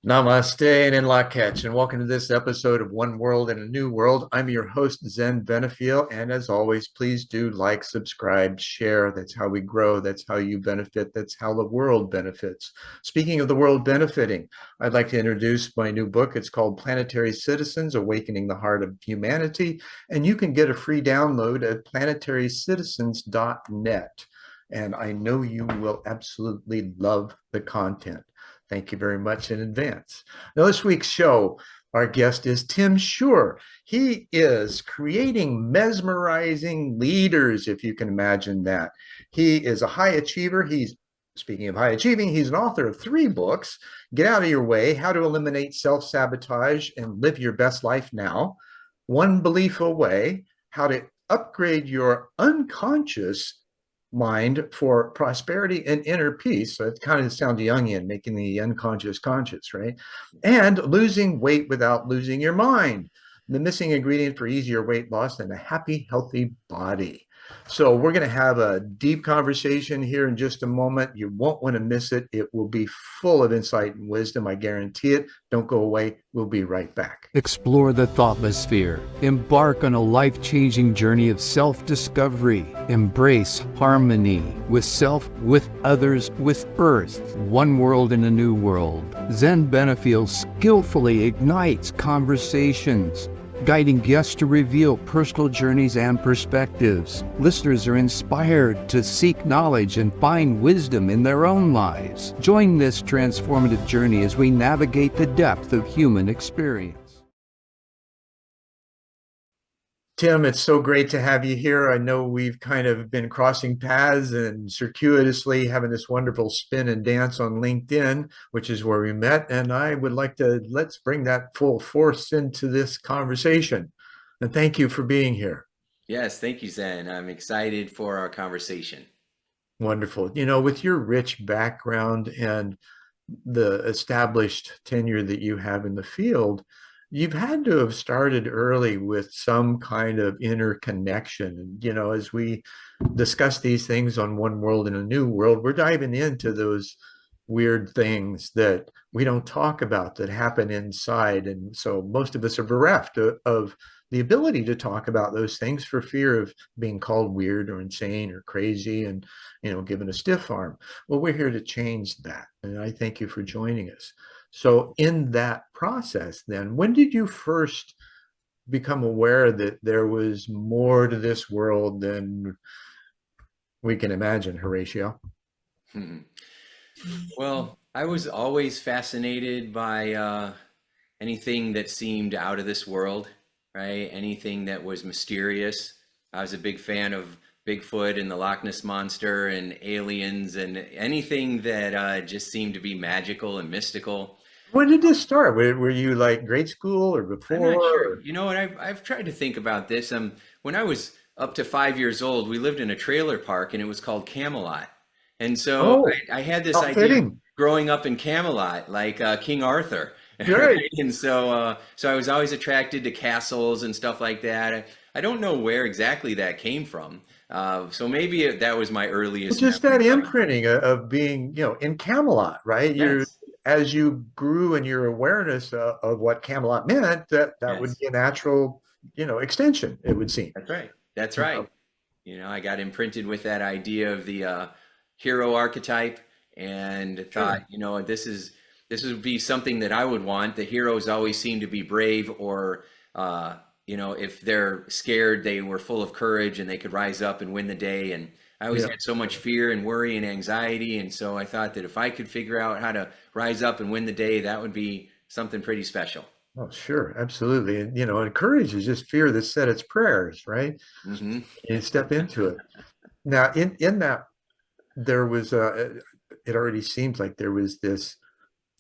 Namaste and in Lak'ech, and welcome to this episode of One World in a New World. I'm your host, Zen Benefiel, and as always, please do like, subscribe, share. That's how we grow. That's how you benefit. That's how the world benefits. Speaking of the world benefiting, I'd like to introduce my new book. It's called Planetary Citizens, Awakening the Heart of Humanity, and you can get a free download at planetarycitizens.net. And I know you will absolutely love the content. Thank you very much in advance. Now, this week's show, our guest is Tim Shurr. He is creating mesmerizing leaders, if you can imagine that. He is a high achiever. Speaking of high achieving, he's an author of 3 books: Get Out of Your Way, How to Eliminate Self-Sabotage and Live Your Best Life Now, One Belief Away, How to Upgrade Your Unconscious Mind for Prosperity and Inner Peace. So it kind of sounds Jungian, making the unconscious conscious, right? And Losing Weight Without Losing Your Mind, the missing ingredient for easier weight loss and a happy, healthy body. So we're going to have a deep conversation here in just a moment. You won't want to miss it. It will be full of insight and wisdom. I guarantee it. Don't go away. We'll be right back. Explore the thoughtless sphere. Embark on a life-changing journey of self-discovery. Embrace harmony with self, with others, with Earth. One world in a new world. Zen Benefiel skillfully ignites conversations, guiding guests to reveal personal journeys and perspectives. Listeners are inspired to seek knowledge and find wisdom in their own lives. Join this transformative journey as we navigate the depth of human experience. Tim, it's so great to have you here. I know we've kind of been crossing paths and circuitously having this wonderful spin and dance on LinkedIn, which is where we met. And I would like to let's bring that full force into this conversation. And thank you for being here. Yes, thank you, Zen. I'm excited for our conversation. Wonderful. You know, with your rich background and the established tenure that you have in the field, you've had to have started early with some kind of interconnection. And, you know, as we discuss these things on One World in a New World, we're diving into those weird things that we don't talk about that happen inside. And so most of us are bereft of the ability to talk about those things for fear of being called weird or insane or crazy and, you know, given a stiff arm. Well, we're here to change that. And I thank you for joining us. So in that process, then, when did you first become aware that there was more to this world than we can imagine, Horatio? Hmm. Well, I was always fascinated by anything that seemed out of this world, right? Anything that was mysterious. I was a big fan of Bigfoot and the Loch Ness Monster and aliens and anything that just seemed to be magical and mystical. When did this start? Were you like grade school or I'm not before? sure. Or- You know what? I've tried to think about this. When I was up to 5 years old, we lived in a trailer park and it was called Camelot. And so Oh, I had this how idea of fitting. growing up in Camelot, like King Arthur, Right. right? And so I was always attracted to castles and stuff like that. I don't know where exactly that came from. So maybe that was my It's earliest just memory that growing up. imprinting of being, you know, in Camelot, right? You're Yes, as you grew in your awareness of what Camelot meant, that would yes, be a natural, you know, extension, it would seem. that's right. That's You right. know, I got imprinted with that idea of the hero archetype and thought, sure. this would be something that I would want. The heroes always seem to be brave, or if they're scared, they were full of courage and they could rise up and win the day. And I always Yeah. had so much fear and worry and anxiety, and so I thought that if I could figure out how to rise up and win the day, that would be something pretty special. Oh, sure, absolutely. And you know, and courage is just fear that said its prayers, right? Hmm. You step into it. Now, in that, there was it already seems like there was this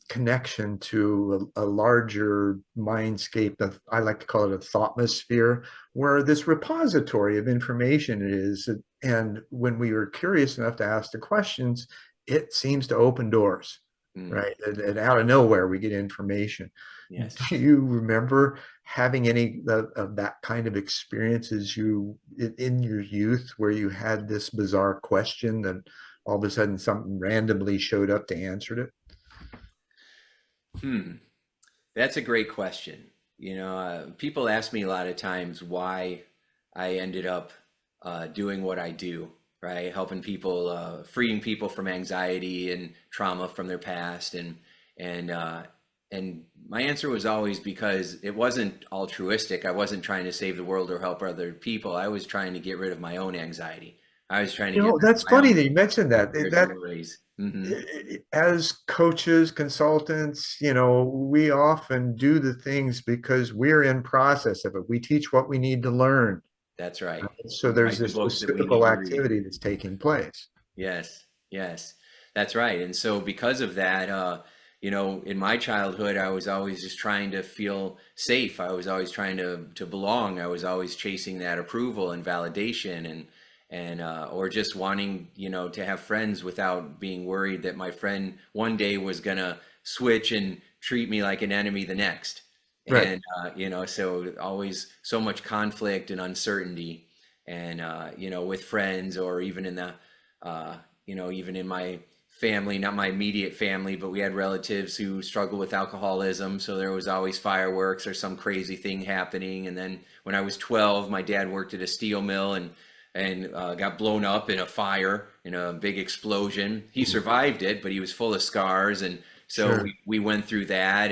connection to a larger mindscape of, I like to call it a thoughtmosphere, where this repository of information is. And when we were curious enough to ask the questions, it seems to open doors, Mm, right? And out of nowhere, we get information. yes. Do you remember having any of that kind of experiences in your youth where you had this bizarre question that all of a sudden something randomly showed up to answer it? Hmm. That's a great question. People ask me a lot of times why I ended up doing what I do, right? Helping people, freeing people from anxiety and trauma from their past, and uh, and my answer was always because it wasn't altruistic. I wasn't trying to save the world or help other people. I was trying to get rid of my own anxiety. I was trying to You get know, rid of that's my funny own that you mentioned that. spiritual worries. Hmm. As coaches, consultants, we often do the things because we're in process of it. We teach what we need to learn. That's right. So We there's write the this books that we need reciprocal to read. activity that's taking place. Yes, yes, that's right. And so because of that, in my childhood, I was always just trying to feel safe. I was always trying to belong. I was always chasing that approval and validation, and or just wanting, to have friends without being worried that my friend one day was gonna switch and treat me like an enemy the next. Right. And so always so much conflict and uncertainty, and with friends or even in the even in my family, not my immediate family, but we had relatives who struggled with alcoholism. So there was always fireworks or some crazy thing happening. And then when I was 12, my dad worked at a steel mill and got blown up in a fire, in a big explosion. He survived it, but he was full of scars. And so Sure. we went through that.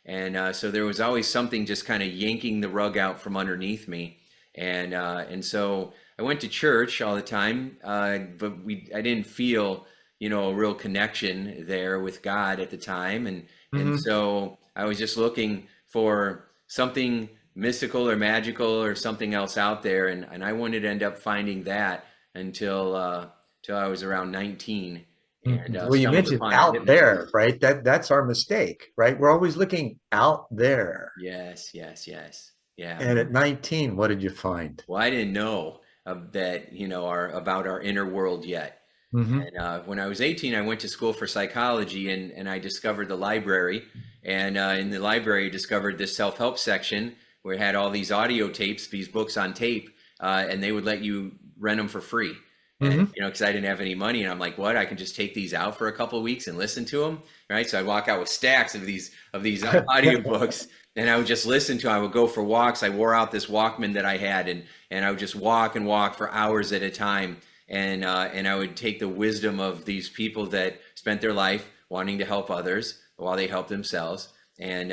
And so there was always something just kind of yanking the rug out from underneath me. And so I went to church all the time, but I didn't feel, a real connection there with God at the time, and Hmm. so I was just looking for something mystical or magical or something else out there, and I wanted to end up finding that till I was around 19, and Well, you stumbled mentioned upon a out there, hypnotist. right? That's our mistake, right? We're always looking out there. Yes, yes, yes, yeah. And at 19, what did you find? Well, I didn't know that, our about our inner world yet. Hmm. And when I was 18, I went to school for psychology, and I discovered the library. And in the library, I discovered this self-help section where it had all these audio tapes, these books on tape, and they would let you rent them for free. And, Hmm. because I didn't have any money, and I'm like, what? I can just take these out for a couple of weeks and listen to them, right? So I'd walk out with stacks of these audio books, and I would just listen to 'em. I would go for walks. I wore out this Walkman that I had, and I would just walk and walk for hours at a time, and I would take the wisdom of these people that spent their life wanting to help others while they helped themselves, and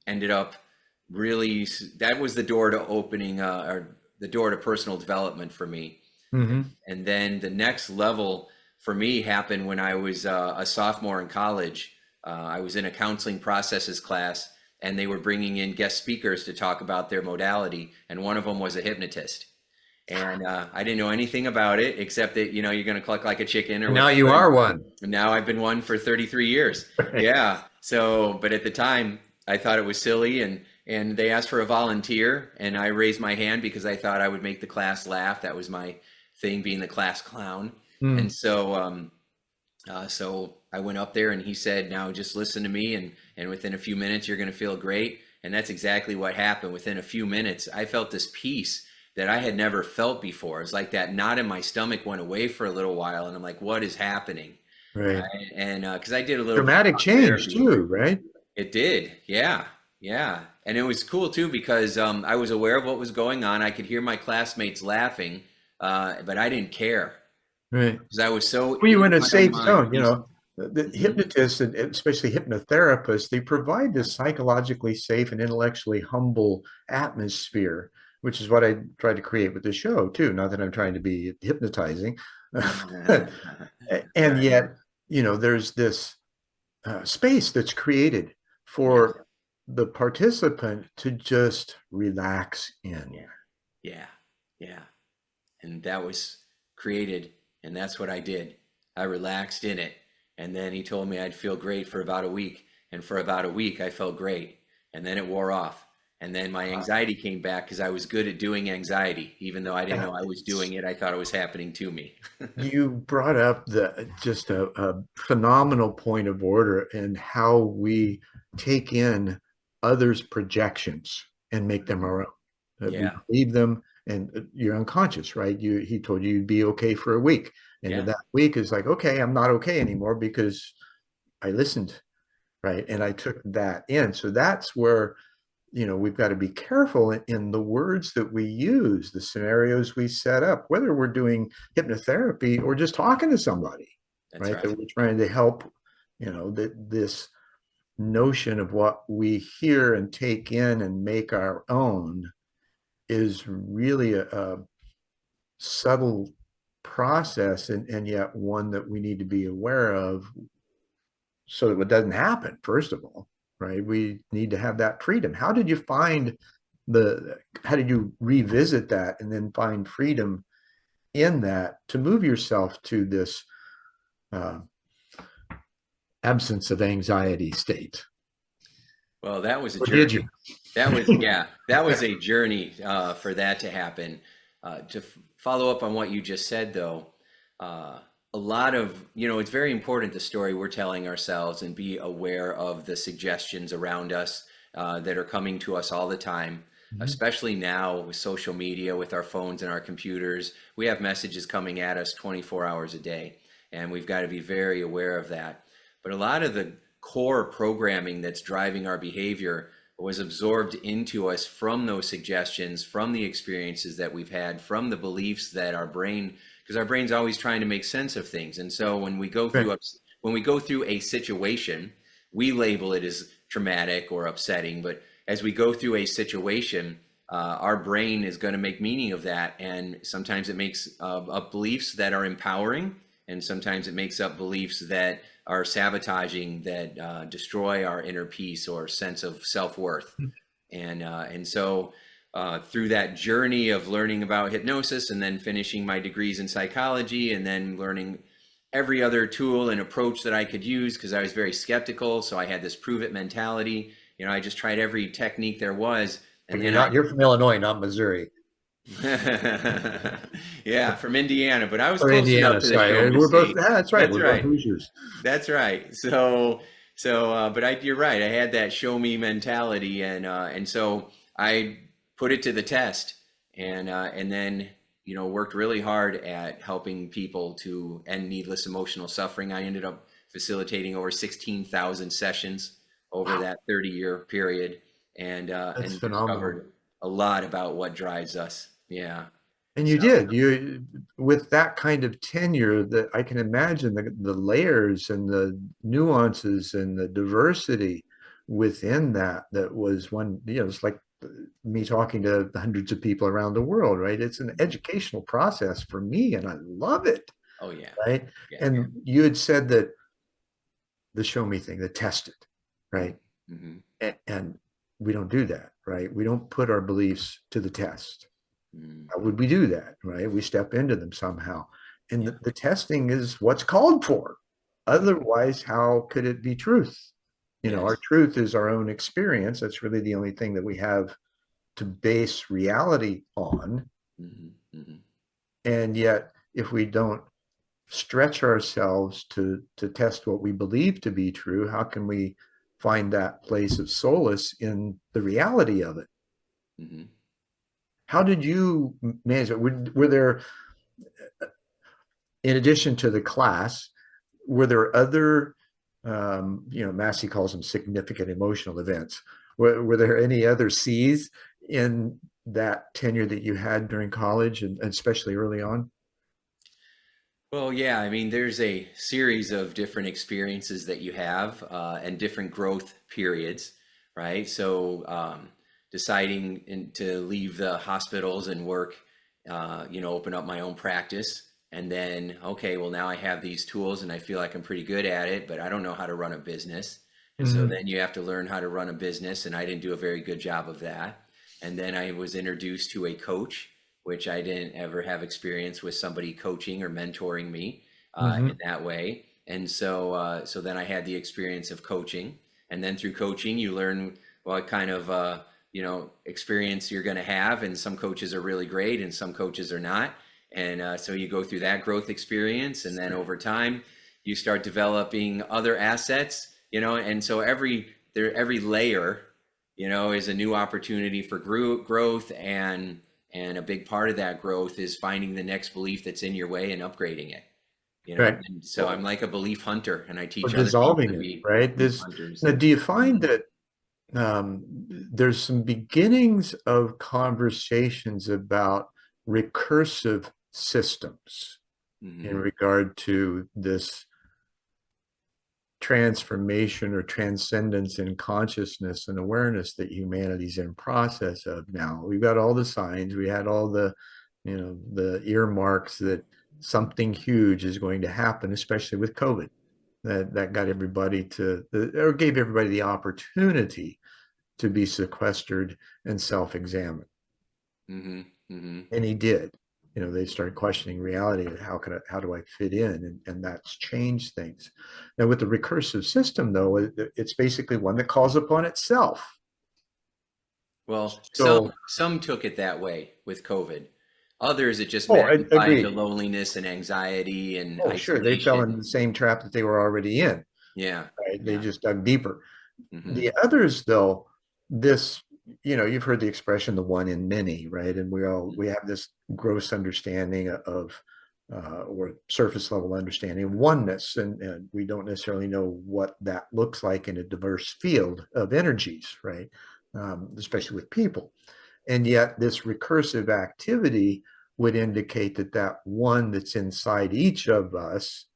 ended up really, that was the door to opening, or the door to personal development for me. Hmm. And then the next level for me happened when I was a sophomore in college. I was in a counseling processes class, and they were bringing in guest speakers to talk about their modality, and one of them was a hypnotist. And I didn't know anything about it except that, you're going to cluck like a chicken or And now whatever. you are one. And now I've been one for 33 years. Right. Yeah. So, but at the time, I thought it was silly, and they asked for a volunteer, and I raised my hand because I thought I would make the class laugh. That was my thing, being the class clown. And Mm. so I went up there, and he said, "Now just listen to me, and within a few minutes, you're going to feel great." And that's exactly what happened. Within a few minutes, I felt this peace that I had never felt before. It's like that knot in my stomach went away for a little while, and I'm like, "What is happening?" Right. Right? And because I did a little bit of Dramatic talk change therapy, too, right? it did, yeah, yeah. And it was cool too because I was aware of what was going on. I could hear my classmates laughing, but I didn't care Right. because I was so Well, you in in a my own safe mind. zone, the Mhm. hypnotists and especially hypnotherapists, they provide this psychologically safe and intellectually humble atmosphere, which is what I try to create with the show too. Not that I'm trying to be hypnotizing, and Right. yet, there's this space that's created Yeah. for the participant to just relax in. Yeah. Yeah. Yeah. And that was created, and that's what I did. I relaxed in it, and then he told me I'd feel great for about a week, and for about a week I felt great, and then it wore off, and then my anxiety came back because I was good at doing anxiety, even though I didn't Uh, know I was doing it. I thought it was happening to me. You brought up the just a phenomenal point of order in how we take in others' projections and make them our own. We Yeah, believe them, and you're unconscious, right? He told you you'd be okay for a week, and then yeah, that week is like, okay, I'm not okay anymore because I listened. right? And I took that in. So that's where, we've got to be careful in the words that we use, the scenarios we set up, whether we're doing hypnotherapy or just talking to somebody, That's right? right. That we're trying to help, that this notion of what we hear and take in and make our own is really a subtle process, and yet one that we need to be aware of so that it doesn't happen, first of all, right? We need to have that freedom. How did you revisit that and then find freedom in that to move yourself to this uh, absence of anxiety state? Well, that was a Or did you? journey. That was, yeah, that was a journey for that to happen. Follow up on what you just said, though, a lot of, it's very important the story we're telling ourselves and be aware of the suggestions around us that are coming to us all the time, especially now with social media, with our phones and our computers. We have messages coming at us 24 hours a day, and we've got to be very aware of that. But a lot of the core programming that's driving our behavior was absorbed into us from those suggestions, from the experiences that we've had, from the beliefs that our brain, because our brain's always trying to make sense of things. And so when we go Right. through a situation, we label it as traumatic or upsetting. But as we go through a situation, our brain is going to make meaning of that, and sometimes it makes up beliefs that are empowering, and sometimes it makes up beliefs that are sabotaging, that destroy our inner peace or sense of self-worth. And so through that journey of learning about hypnosis and then finishing my degrees in psychology and then learning every other tool and approach that I could use, because I was very skeptical, so I had this prove it mentality. I just tried every technique there was, and then You're from Illinois, not Missouri. yeah, from Indiana, but I was Or close enough Indiana, to the show sorry. me We're both, state. that's right. That's We're both right. Hoosiers. That's right. But you're right. I had that show me mentality, and so I put it to the test, and then worked really hard at helping people to end needless emotional suffering. I ended up facilitating over 16,000 sessions over that 30-year period, That's and phenomenal. discovered a lot about what drives us. Yeah. And you So did. With that kind of tenure, that I can imagine the layers and the nuances and the diversity within that was one, it's like me talking to hundreds of people around the world, right? It's an educational process for me, and I love it, oh yeah, right? yeah. And you had said that the show me thing, the test it, right? Mm-hmm. And we don't do that, right? We don't put our beliefs to the test. Mm, How would we do that, right? We step into them somehow. And yeah. the testing is what's called for. Otherwise, how could it be truth? Our Yes. truth is our own experience. That's really the only thing that we have to base reality on. Mm-hmm. Mm-hmm. And yet, if we don't stretch ourselves to test what we believe to be true, how can we find that place of solace in the reality of it? Mm-hmm. How did you manage it? Were there, in addition to the class, were there other, Massey calls them significant emotional events? Were there any other C's in that tenure that you had during college, and especially early on? Well, yeah, I mean, there's a series of different experiences that you have and different growth periods, right? So, to leave the hospitals and work, open up my own practice. And then, okay, well, now I have these tools and I feel like I'm pretty good at it, but I don't know how to run a business. And so Mhm. then you have to learn how to run a business. And I didn't do a very good job of that. And then I was introduced to a coach, which I didn't ever have experience with somebody coaching or mentoring me in Mhm. that way. And so then I had the experience of coaching, and then through coaching, you learn what kind of experience you're going to have. And some coaches are really great, and some coaches are not. And so you go through that growth experience, and then over time, you start developing other assets. And so every layer, is a new opportunity for growth, and a big part of that growth is finding the next belief that's in your way and upgrading it. you know. Right. And so I'm like a belief hunter, and I Or teach other people dissolving to it, be right? belief This hunters. now, do you find Mhm. that um, there's some beginnings of conversations about recursive systems in Mhm. regard to this transformation or transcendence in consciousness and awareness that humanity's in process of now. We've got all the signs, we had all the, the earmarks that something huge is going to happen, especially with COVID. That got everybody to, or gave everybody the opportunity to be sequestered and self-examine. Mhm. Mhm. And he did. They started questioning reality and how do I fit in? And that's changed things. Now with the recursive system, though, it's basically one that calls upon itself. Well, So, some took it that way with COVID. Others, it just oh, magnified the agreed. loneliness and anxiety and Oh, sure. They fell into isolation. the same trap that they were already in, Yeah, right? They yeah. just dug deeper. Hmm. The others, though, this, you've heard the expression the one in many, right? And we have this gross understanding of or surface level understanding of oneness, and we don't necessarily know what that looks like in a diverse field of energies, right? Especially with people. And yet this recursive activity would indicate that that one that's inside each of us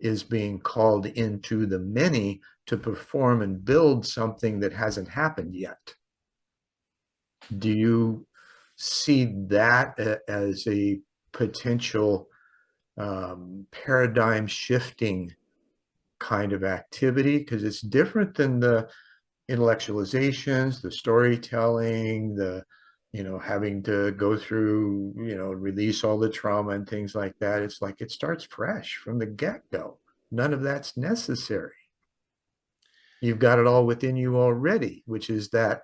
is being called into the many to perform and build something that hasn't happened yet. Do you see that as a potential paradigm shifting kind of activity? Because it's different than the intellectualizations, the storytelling, the having to go through, release all the trauma and things like that. It's like it starts fresh from the get-go. None of that's necessary. You've got it all within you already, which is that,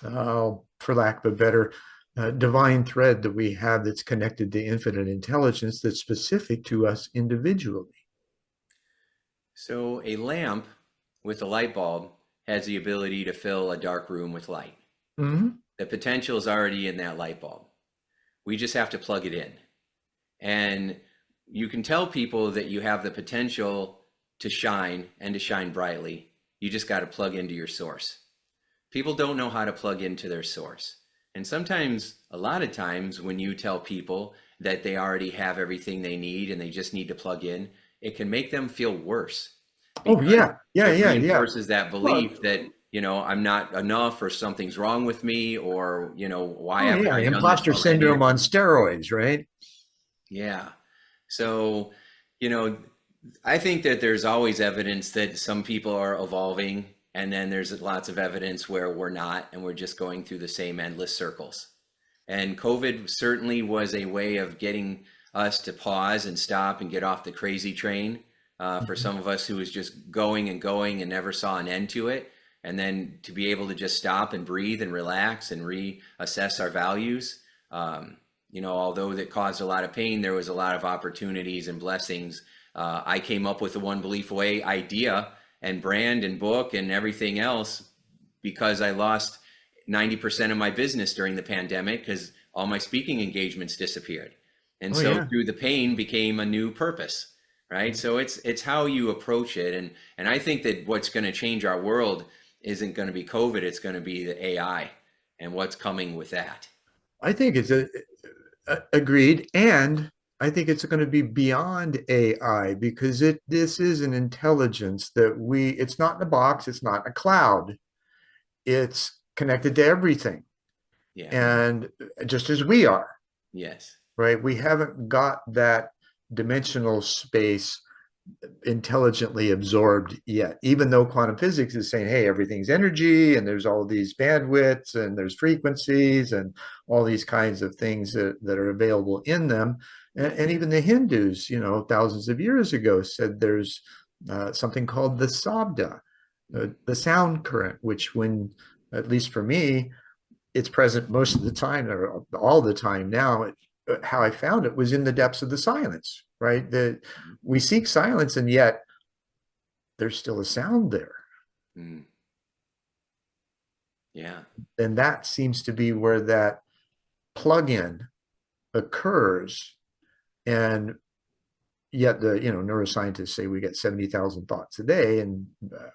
for lack of a better, divine thread that we have that's connected to infinite intelligence that's specific to us individually. So a lamp with a light bulb has the ability to fill a dark room with light. Mm-hmm. The potential is already in that light bulb. We just have to plug it in. And you can tell people that you have the potential to shine and to shine brightly. You just got to plug into your source. People don't know how to plug into their source. And sometimes, a lot of times, when you tell people that they already have everything they need and they just need to plug in, it can make them feel worse Oh because yeah, yeah, it yeah, yeah. reinforces that Well, belief that, I'm not enough or something's wrong with me or, why oh haven't yeah, I done this imposter already? syndrome on steroids, right? Yeah. So, you know, I think that there's always evidence that some people are evolving, and then there's lots of evidence where we're not, and we're just going through the same endless circles. And COVID certainly was a way of getting us to pause and stop and get off the crazy train. For Mhm. some of us who was just going and going and never saw an end to it, and then to be able to just stop and breathe and relax and reassess our values. Although that caused a lot of pain, there was a lot of opportunities and blessings. I came up with the One Belief Way idea and brand and book and everything else because I lost 90% of my business during the pandemic because all my speaking engagements disappeared. And Oh so yeah. through the pain became a new purpose, right? So it's how you approach it. And I think that what's going to change our world isn't going to be COVID, it's going to be the AI and what's coming with that. I think it's agreed, and I think it's going to be beyond AI because this is an intelligence that it's not in a box, it's not in a cloud, it's connected to everything, Yeah. and just as we are, Yes. right? We haven't got that dimensional space intelligently absorbed yet, even though quantum physics is saying, hey, everything's energy and there's all these bandwidths and there's frequencies and all these kinds of things that are available in them. And even the Hindus, thousands of years ago said there's something called the sabda, the sound current, which at least for me, it's present most of the time or all the time now. How I found it was in the depths of the silence, right? That we seek silence, and yet there's still a sound there. Mm. Yeah. And that seems to be where that plug-in occurs. And yet the neuroscientists say we get 70,000 thoughts a day, and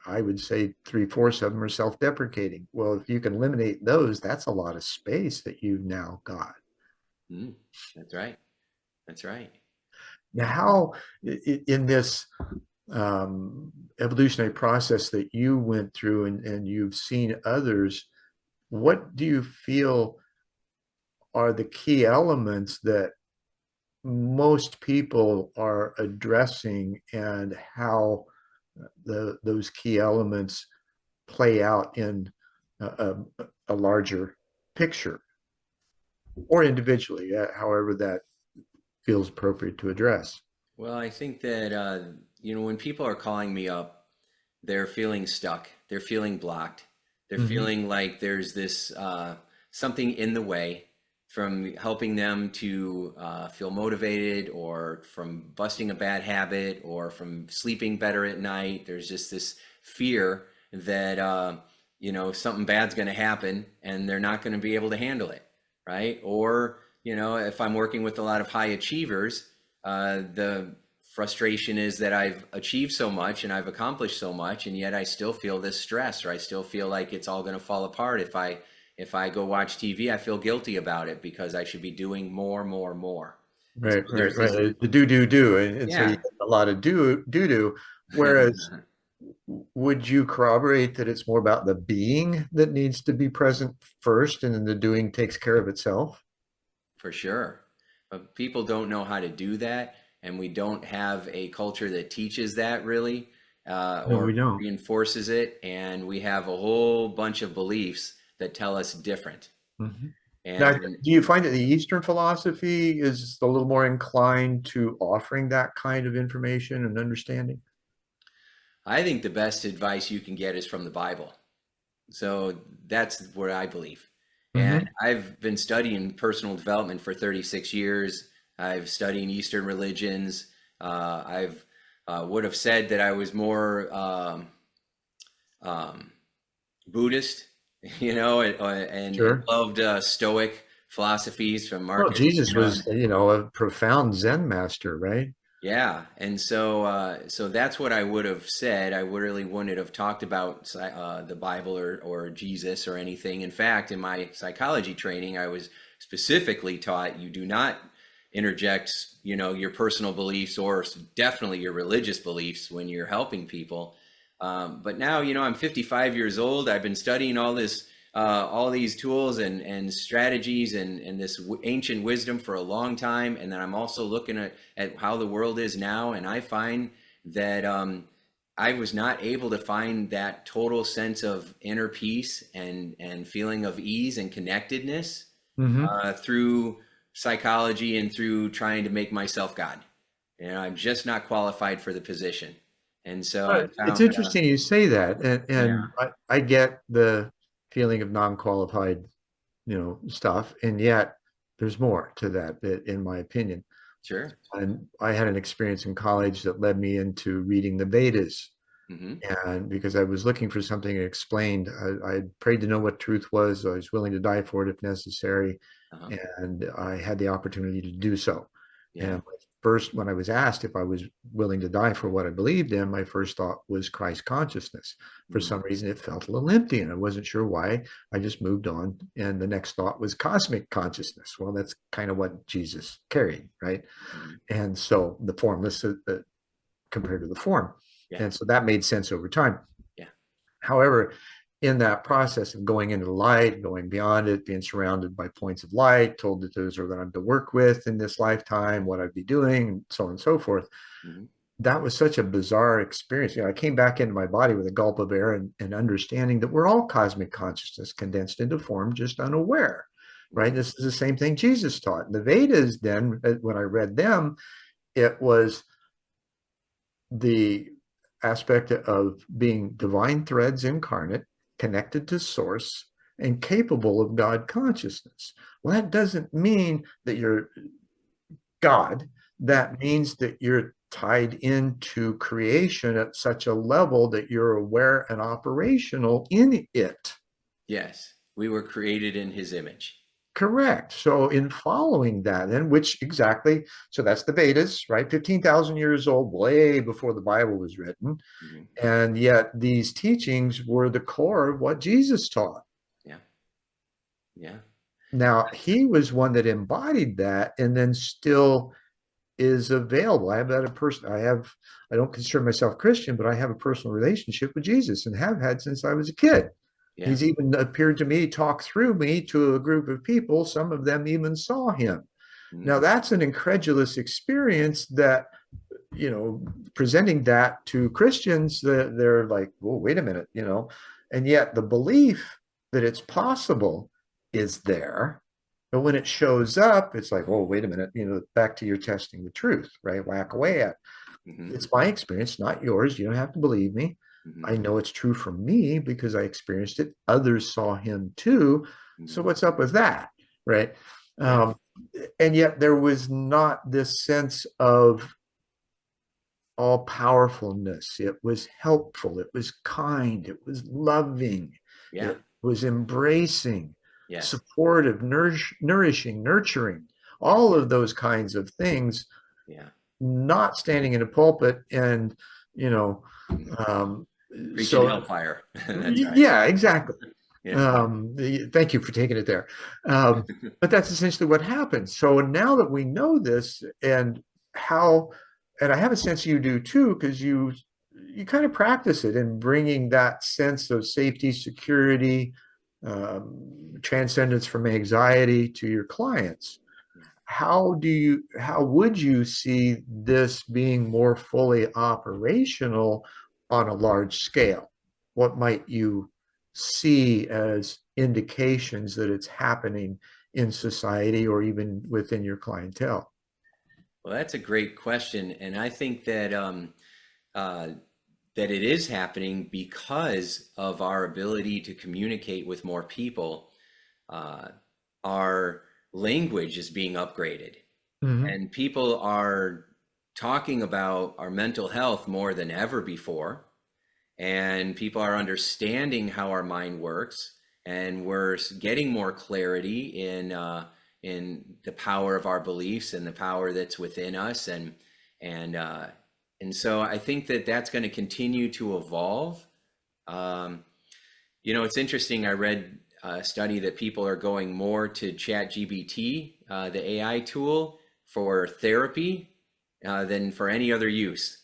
I would say 3/4 of them are self-deprecating. Well, if you can eliminate those, that's a lot of space that you've now got. Mm, that's right. That's right. Now, how in this evolutionary process that you went through, and you've seen others, what do you feel are the key elements that most people are addressing, and how those key elements play out in a larger picture, or individually, however that feels appropriate to address? Well, I think that, when people are calling me up, they're feeling stuck. They're feeling blocked. They're Mm-hmm. feeling like there's this something in the way from helping them to feel motivated, or from busting a bad habit, or from sleeping better at night. There's just this fear that, something bad's going to happen and they're not going to be able to handle it, right? Or, if I'm working with a lot of high achievers, the frustration is that I've achieved so much and I've accomplished so much, and yet I still feel this stress, or I still feel like it's all going to fall apart. If I go watch TV, I feel guilty about it because I should be doing more, more, more. So Right, right, there's this, right. The do, and so you yeah. get a lot of do. Whereas, would you corroborate that it's more about the being that needs to be present first, and then the doing takes care of itself? For sure. But people don't know how to do that, and we don't have a culture that teaches that really, No, or we don't. reinforces it. And we have a whole bunch of beliefs that tell us different. Mhm. Now, And do you find that the Eastern philosophy is a little more inclined to offering that kind of information and understanding? I think the best advice you can get is from the Bible. So that's what I believe. And Hmm. I've been studying personal development for 36 years. I've studied Eastern religions. I've would have said that I was more um, Buddhist, and Sure. loved Stoic philosophies from Well, Marcus. Jesus was, a profound Zen master, right? Yeah, and so that's what I would have said. I really wouldn't have talked about the Bible or Jesus or anything. In fact, in my psychology training, I was specifically taught you do not interject, your personal beliefs, or definitely your religious beliefs, when you're helping people. But now, I'm 55 years old. I've been studying all these tools and strategies and this ancient wisdom for a long time. And then I'm also looking at how the world is now. And I find that I was not able to find that total sense of inner peace and feeling of ease and connectedness Hmm. through psychology and through trying to make myself God. And I'm just not qualified for the position. And so I It's found, interesting you say that, yeah, and I get the feeling of non-qualified, stuff, and yet there's more to that, in my opinion. sure. And I had an experience in college that led me into reading the Vedas. Hmm. And because I was looking for something that explained, I prayed to know what truth was. I was willing to die for it if necessary. Uh-huh. And I had the opportunity to do so. Yeah. And first, when I was asked if I was willing to die for what I believed in, my first thought was Christ consciousness. For Mm. some reason, it felt a little empty, and I wasn't sure why. I just moved on. And the next thought was cosmic consciousness. Well, that's kind of what Jesus carried, right? Mhm. And so the formless, compared to the form. Yeah. And so that made sense over time. Yeah. However, in that process of going into the light, going beyond it, being surrounded by points of light, told that those are that I'm to work with in this lifetime, what I'd be doing, so on and so forth. Mhm. That was such a bizarre experience. I came back into my body with a gulp of air, and understanding that we're all cosmic consciousness condensed into form, just unaware, right? Mhm. This is the same thing Jesus taught. The Vedas, then, when I read them, it was the aspect of being divine threads incarnate, connected to source, and capable of God consciousness. Well, that doesn't mean that you're God. That means that you're tied into creation at such a level that you're aware and operational in it. Yes. We were created in his image. Correct. So in following that, then which exactly, so that's the Vedas, right? 15,000 years old, way before the Bible was written. Mhm. And yet these teachings were the core of what Jesus taught. Yeah. Yeah. Now, he was one that embodied that and then still is available. I have that a person, I don't consider myself Christian, but I have a personal relationship with Jesus and have had since I was a kid. Yeah. He's even appeared to me, talked through me to a group of people. Some of them even saw him. Now, Mhm. that's an incredulous experience that, presenting that to Christians, they're like, well, wait a minute, and yet the belief that it's possible is there. But when it shows up, it's like, oh, wait a minute, back to your testing the truth, right? Whack away at. Mhm. It's my experience, not yours. You don't have to believe me. Mhm. I know it's true for me because I experienced it. Others saw him too. So Mhm. what's up with that, right? Yeah. Um, and yet there was not this sense of all powerfulness. It was helpful. It was kind. It was loving. Yeah. It was embracing, Yes. supportive, nourishing, nurturing, all of those kinds of things, Yeah. not standing in a pulpit and, you know, Mhm. um, Preaching so hellfire. That's right. yeah, exactly. Yeah. Thank you for taking it there. But that's essentially what happens. So now that we know this and how, and I have a sense you do too, because you kind of practice it in bringing that sense of safety, security, transcendence from anxiety to your clients. How would you see this being more fully operational on a large scale? What might you see as indications that it's happening in society or even within your clientele? Well, that's a great question, and I think that uh, that it is happening because of our ability to communicate with more people. Uh, our language is being upgraded, Mhm. and people are talking about our mental health more than ever before. And people are understanding how our mind works, and we're getting more clarity in the power of our beliefs and the power that's within us, and uh, and so I think that that's going to continue to evolve. Um, it's interesting. I read a study that people are going more to ChatGPT, the AI tool, for therapy than for any other use.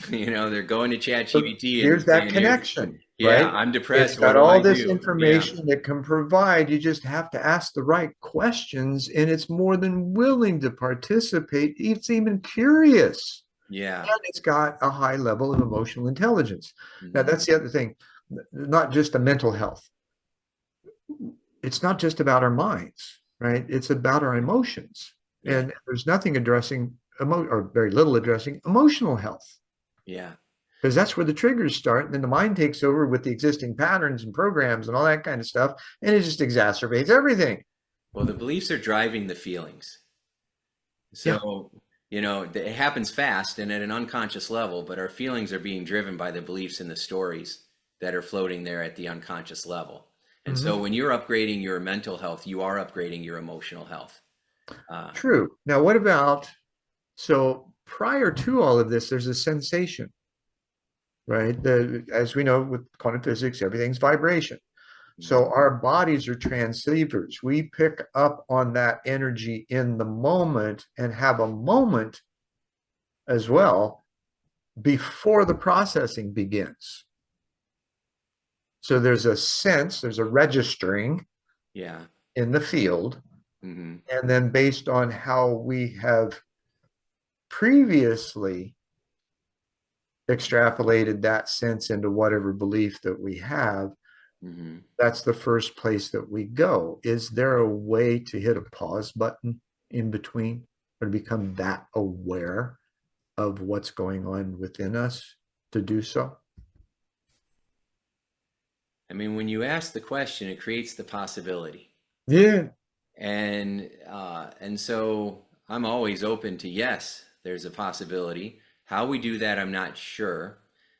They're going to So ChatGPT and here's that saying, "Hey, connection, yeah, right? I'm It's depressed. What got do all I this do?" Yeah, information that can provide. You just have to ask the right questions, and it's more than willing to participate. It's even curious. yeah, And it's got a high level of emotional intelligence. Now, hmm that's the other thing, not just the mental health. It's not just about our minds, right? It's about our emotions. yeah, And there's nothing addressing, or very little addressing emotional health, yeah. because that's where the triggers start. And then the mind takes over with the existing patterns and programs and all that kind of stuff. And it just exacerbates everything. Well, the beliefs are driving the feelings. Yeah. So, it happens fast and at an unconscious level, but our feelings are being driven by the beliefs and the stories that are floating there at the unconscious level. And so Mhm. when you're upgrading your mental health, you are upgrading your emotional health. Uh, True. Now, what about, so prior to all of this, there's a sensation, right? As we know with quantum physics, everything's vibration. So mhm. our bodies are transceivers. We pick up on that energy in the moment and have a moment as well before the processing begins. So there's a sense, there's a registering Yeah. in the field. hmm And then based on how we have previously extrapolated that sense into whatever belief that we have, hmm that's the first place that we go. Is there a way to hit a pause button in between or to become that aware of what's going on within us to do so? I mean, when you ask the question, it creates the possibility. Yeah. And so I'm always open to yes, there's a possibility. How we do that, I'm not sure.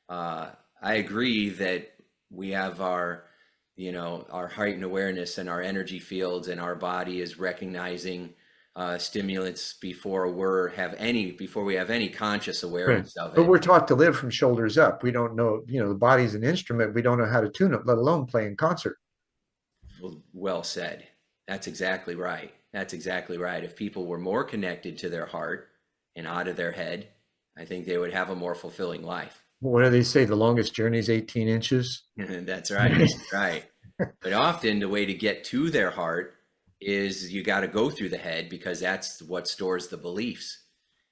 I agree that we have our our heightened awareness and our energy fields, and our body is recognizing stimulants before we have any conscious Right. awareness of But it. we're taught to live from shoulders up. We don't know, the body's an instrument. We don't know how to tune it, let alone play in concert. Well said. That's exactly right. That's exactly right. If people were more connected to their heart and out of their head, I think they would have a more fulfilling life. What do they say? The longest journey is 18 inches. That's right. Right. But often the way to get to their heart is you got to go through the head, because that's what stores the beliefs.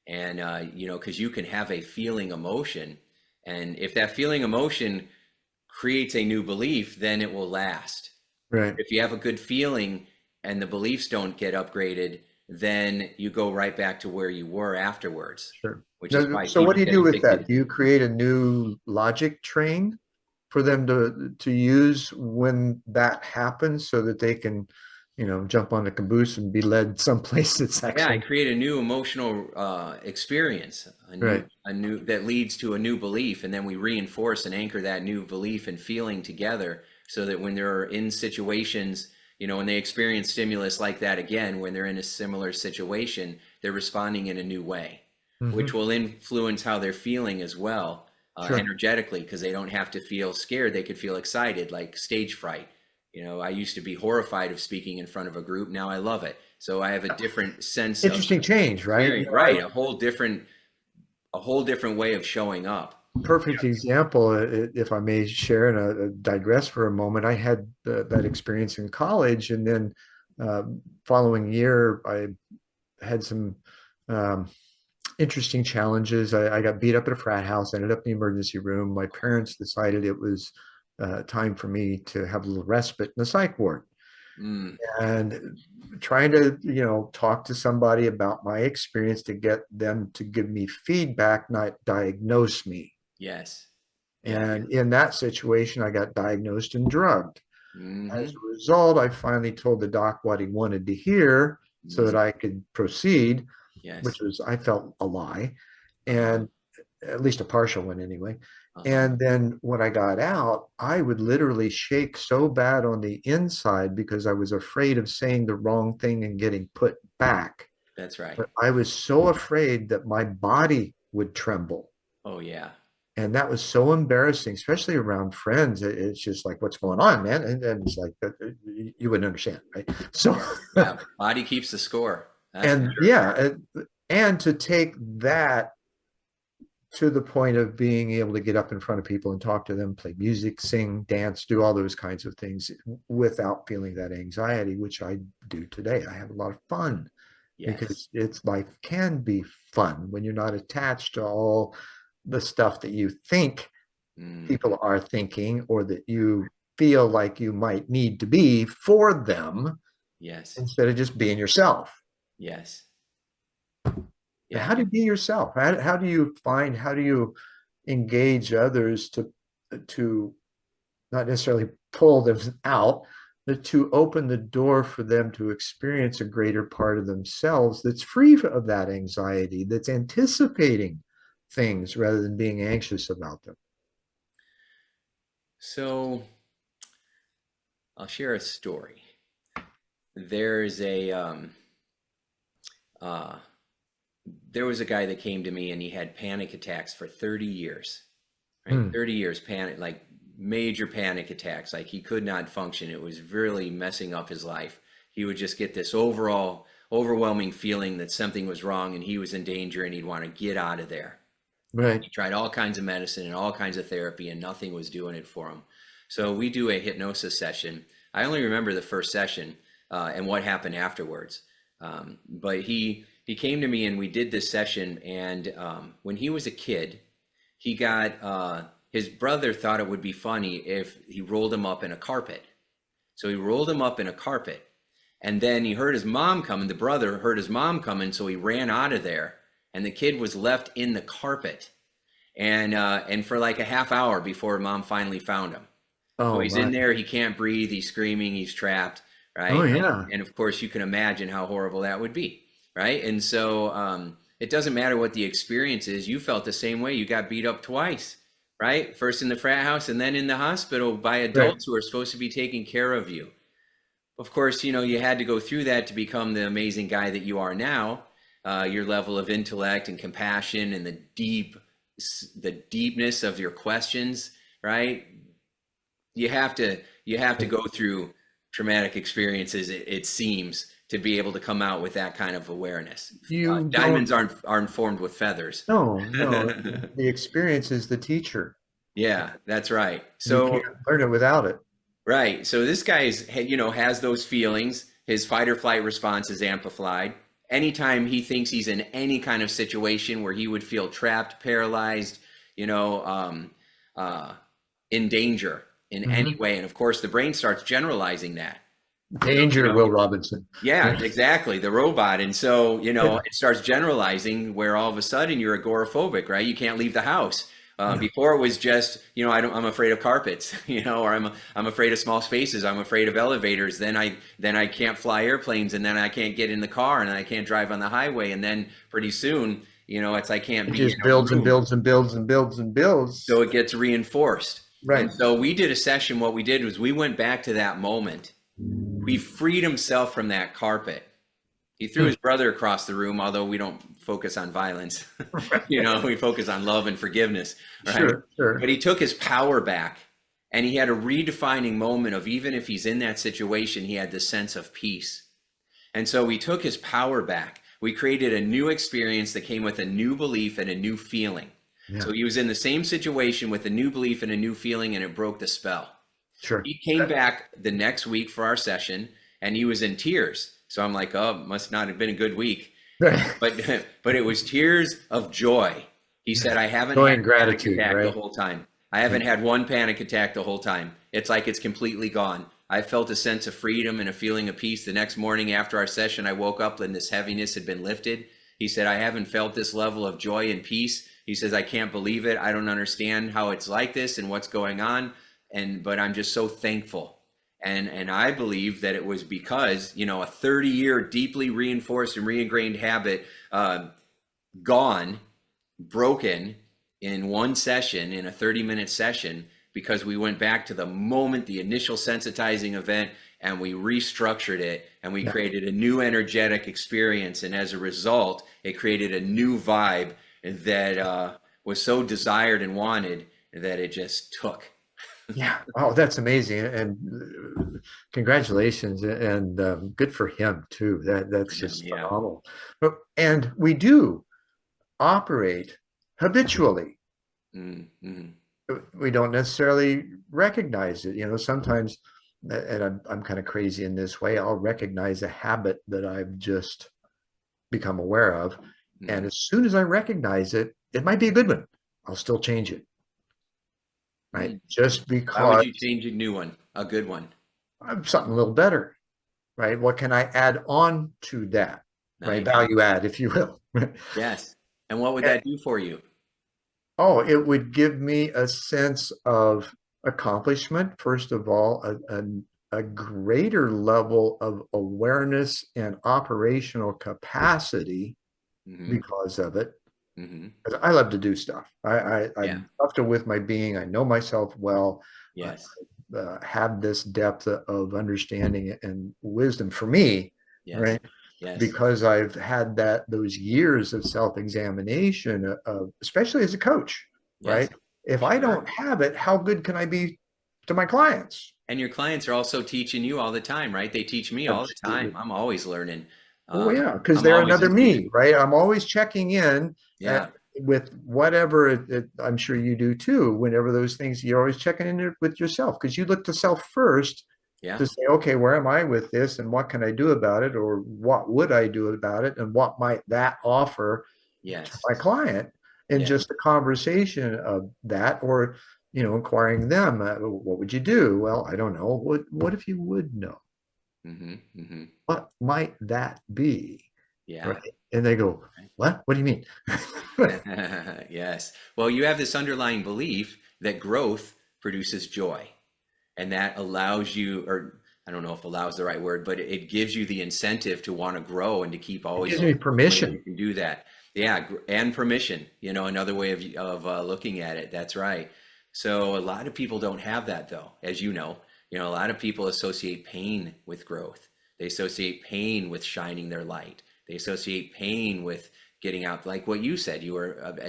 And, because you can have a feeling emotion. And if that feeling emotion creates a new belief, then it will last. Right. If you have a good feeling and the beliefs don't get upgraded, then you go right back to where you were afterwards. Sure. Which is why So what do people you get do with addicted. that? Do you create a new logic train for them to use when that happens, so that they can, jump on the caboose and be led someplace that's Yeah, I actually create a new emotional experience, right? a new that leads to a new belief, and then we reinforce and anchor that new belief and feeling together, so that when they're in situations, when they experience stimulus like that again, when they're in a similar situation, they're responding in a new way, which Hmm. will influence how they're feeling as well, Sure. energetically, because they don't have to feel scared. They could feel excited, like stage fright. I used to be horrified of speaking in front of a group. Now I love it. So I have a different sense of Interesting change, right? experience, right? A whole different way of showing up. Perfect example, if I may share and digress for a moment. I had that experience in college, and then following year, I had some um, interesting challenges. I got beat up at a frat house, ended up in the emergency room. My parents decided it was time for me to have a little respite in the psych ward. Mm, And trying to, talk to somebody about my experience to get them to give me feedback, not diagnose me. yes. Yeah. And in that situation, I got diagnosed and drugged. As Mm-hmm. a result, I finally told the doc what he wanted to hear so that Mm, I could proceed, which yes. was, I felt, a lie, Uh-huh. and at least a partial one anyway. Uh-huh. And then when I got out, I would literally shake so bad on the inside because I was afraid of saying the wrong thing and getting put back. That's right. But I was so afraid that my body would tremble. Oh yeah. And that was so embarrassing, especially around friends. It's just like, what's going on, man? And it's like, you wouldn't understand, right? So, Yeah. Body keeps the score. That's for and sure. yeah, and to take that to the point of being able to get up in front of people and talk to them, play music, sing, dance, do all those kinds of things without feeling that anxiety, which I do today. I have a lot of fun Yes. because life can be fun when you're not attached to all the stuff that you think Mm, people are thinking, or that you feel like you might need to be for them, yes. instead of just being yourself. Yes. And Yeah. how do you be yourself? How do you engage others to not necessarily pull them out, but to open the door for them to experience a greater part of themselves that's free of that anxiety, that's anticipating things rather than being anxious about them? So I'll share a story. There's a uh, there was a guy that came to me, and he had panic attacks for 30 years, right? Hmm. 30 years, panic, like major panic attacks. Like he could not function. It was really messing up his life. He would just get this overwhelming feeling that something was wrong and he was in danger, and he'd want to get out of there. Right. He tried all kinds of medicine and all kinds of therapy, and nothing was doing it for him. So we do a hypnosis session. I only remember the first session and what happened afterwards. But he came to me, and we did this session. And when he was a kid, he got his brother thought it would be funny if he rolled him up in a carpet. So he rolled him up in a carpet, and then he heard his mom coming. The brother heard his mom coming, so he ran out of there, and the kid was left in the carpet, and for like a half hour before mom finally found him. So Oh he's my. in there, he can't breathe, he's screaming, he's trapped, Oh right? yeah. And of course, you can imagine how horrible that would be, right? And so it doesn't matter what the experience is. You felt the same way. You got beat up twice, right? First in the frat house and then in the hospital by Right. adults who are supposed to be taking care of you. Of course, you know, you had to go through that to become the amazing guy that you are now. Your level of intellect and compassion and the deepness of your questions, right? You have to go through traumatic experiences, it seems, to be able to come out with that kind of awareness. You don't. Diamonds aren't formed with feathers. No, no. The experience is the teacher. Yeah, that's right. You can't So learn it without it. right. So this guy's, you know, has those feelings. His fight or flight response is amplified. Anytime he thinks he's in any kind of situation where he would feel trapped, paralyzed, you know, in danger in any way. And of course, the brain starts generalizing that. Danger, You know, Will Robinson. yeah, exactly. The robot. And so, you know, it starts generalizing where all of a sudden you're agoraphobic, right? You can't leave the house. Before it was just, you know, I'm afraid of carpets, you know, or I'm afraid of small spaces. I'm afraid of elevators. Then I can't fly airplanes, and then I can't get in the car, and I can't drive on the highway. And then pretty soon, you know, it's I can't It be just in a builds and room. builds and builds and builds and builds. So it gets reinforced. Right. And so we did a session. What we did was we went back to that moment. He freed himself from that carpet. He threw his brother across the room, although we don't focus on violence. You know, we focus on love and forgiveness. Right? Sure, sure. But he took his power back, and he had a redefining moment of, even if he's in that situation, he had this sense of peace. And so we took his power back. We created a new experience that came with a new belief and a new feeling. Yeah. So he was in the same situation with a new belief and a new feeling, and it broke the spell. Sure. He came back the next week for our session, and he was in tears. So I'm like, oh, must not have been a good week. Right. But it was tears of joy. He said, I haven't Joy had and a panic gratitude, attack right? the whole time. I haven't had one panic attack the whole time. It's like it's completely gone. I felt a sense of freedom and a feeling of peace. The next morning after our session, I woke up and this heaviness had been lifted. He said, I haven't felt this level of joy and peace. He says, I can't believe it. I don't understand how it's like this and what's going on. But I'm just so thankful. And I believe that it was because, you know, a 30-year deeply reinforced and re-ingrained habit gone, broken in one session, in a 30-minute session, because we went back to the moment, the initial sensitizing event, and we restructured it, and we created a new energetic experience. And as a result, it created a new vibe that was so desired and wanted that it just took. Yeah. Oh, that's amazing. And congratulations. And good for him too. That's just phenomenal. And we do operate habitually. Mm-hmm. We don't necessarily recognize it. You know, sometimes, and I'm kind of crazy in this way, I'll recognize a habit that I've just become aware of. Mm-hmm. And as soon as I recognize it, it might be a good one. I'll still change it. Right. Just because. Why would you change a new one, a good one? Something a little better. Right. What can I add on to that? Nice. Right. Value add, if you will. Yes. And what would that do for you? Oh, it would give me a sense of accomplishment. First of all, a greater level of awareness and operational capacity because of it. Because I love to do stuff. I'm comfortable with my being. I know myself well. Yes. Have this depth of understanding and wisdom for me, right? Yes. Because I've had those years of self-examination, especially as a coach, right? If I don't have it, how good can I be to my clients? And your clients are also teaching you all the time, right? They teach me all the time. I'm always learning. Oh yeah, because they're another me, right? I'm always checking in with whatever I'm sure you do too. Whenever those things, you're always checking in with yourself because you look to self first to say, okay, where am I with this, and what can I do about it, or what would I do about it, and what might that offer to my client in just a conversation of that, or inquiring them, what would you do? Well, I don't know. What if you would know? What might that be? Yeah. Right? And they go, what do you mean? Yes. Well, you have this underlying belief that growth produces joy, and that allows you, or I don't know if allows the right word, but it gives you the incentive to want to grow and to keep always. It gives me permission. You can do that. Yeah. And permission, another way of looking at it. That's right. So a lot of people don't have that though, as you know, a lot of people associate pain with growth. They associate pain with shining their light. They associate pain with getting out. Like what you said,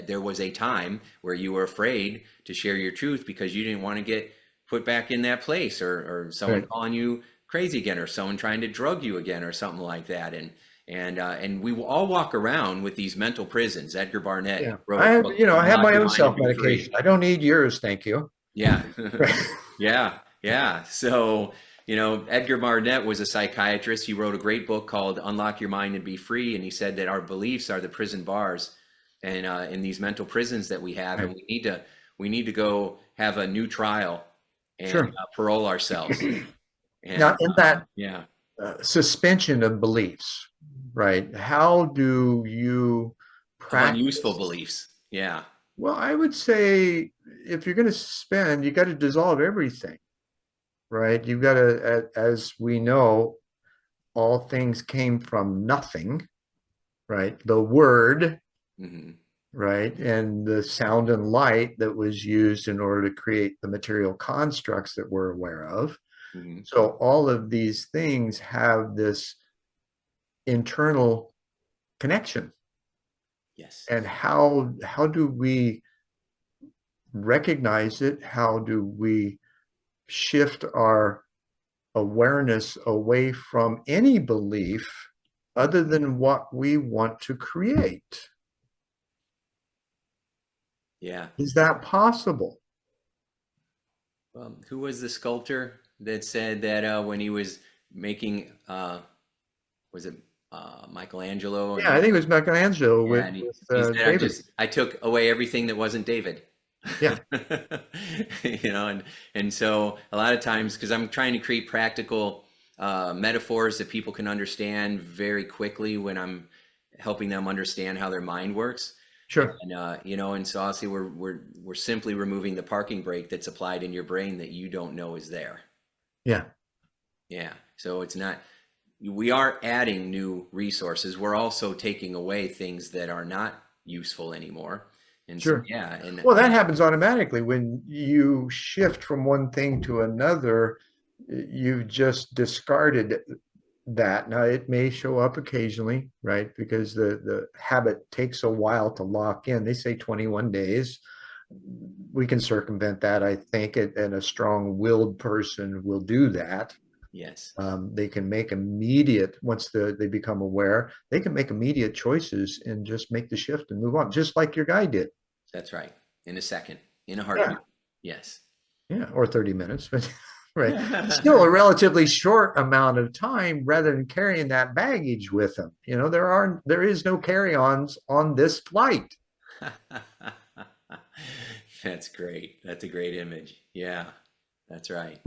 there was a time where you were afraid to share your truth because you didn't want to get put back in that place, or someone Right. calling you crazy again, or someone trying to drug you again, or something like that. And we will all walk around with these mental prisons. Edgar Yeah. Barnett wrote I a have, book, I have Unlock my Your own Mind and Be self-medication. Free. I don't need yours, thank you. Yeah. Right. Yeah. Yeah. So, Edgar Barnett was a psychiatrist. He wrote a great book called Unlock Your Mind and Be Free. And he said that our beliefs are the prison bars and in these mental prisons that we have. Right. And we need to go have a new trial and Sure. parole ourselves. Now, And in that yeah, suspension of beliefs, right? How do you of unuseful practice? beliefs. Yeah. Well, I would say if you're going to suspend, you got to dissolve everything, right? You've got to, as we know, all things came from nothing, right? The word, Hmm. right? And the sound and light that was used in order to create the material constructs that we're aware of. Hmm. So all of these things have this internal connection. Yes. And how do we recognize it? How do we shift our awareness away from any belief other than what we want to create? Yeah. Is that possible? Who was the sculptor that said that when he was making, was it Michelangelo? Yeah, I think it was Michelangelo Yeah, with, and he, with he said, David. I took away everything that wasn't David. Yeah, And so a lot of times, because I'm trying to create practical metaphors that people can understand very quickly when I'm helping them understand how their mind works. sure. And so I'll say we're simply removing the parking brake that's applied in your brain that you don't know is there. Yeah, Yeah. So it's not, we are adding new resources. We're also taking away things that are not useful anymore. And so, sure. yeah. And Well, that happens automatically when you shift from one thing to another. You've just discarded that. Now, it may show up occasionally, right? Because the habit takes a while to lock in. They say 21 days. We can circumvent that, I think, and a strong-willed person will do that. yes, They can make immediate, once they become aware, they can make immediate choices and just make the shift and move on, just like your guy did. that's right. In a second, in a Yeah. heartbeat. Yes. Yeah, or 30 minutes, but right. Still a relatively short amount of time rather than carrying that baggage with them. There is no carry-ons on this flight. That's great. That's a great image. Yeah, that's right.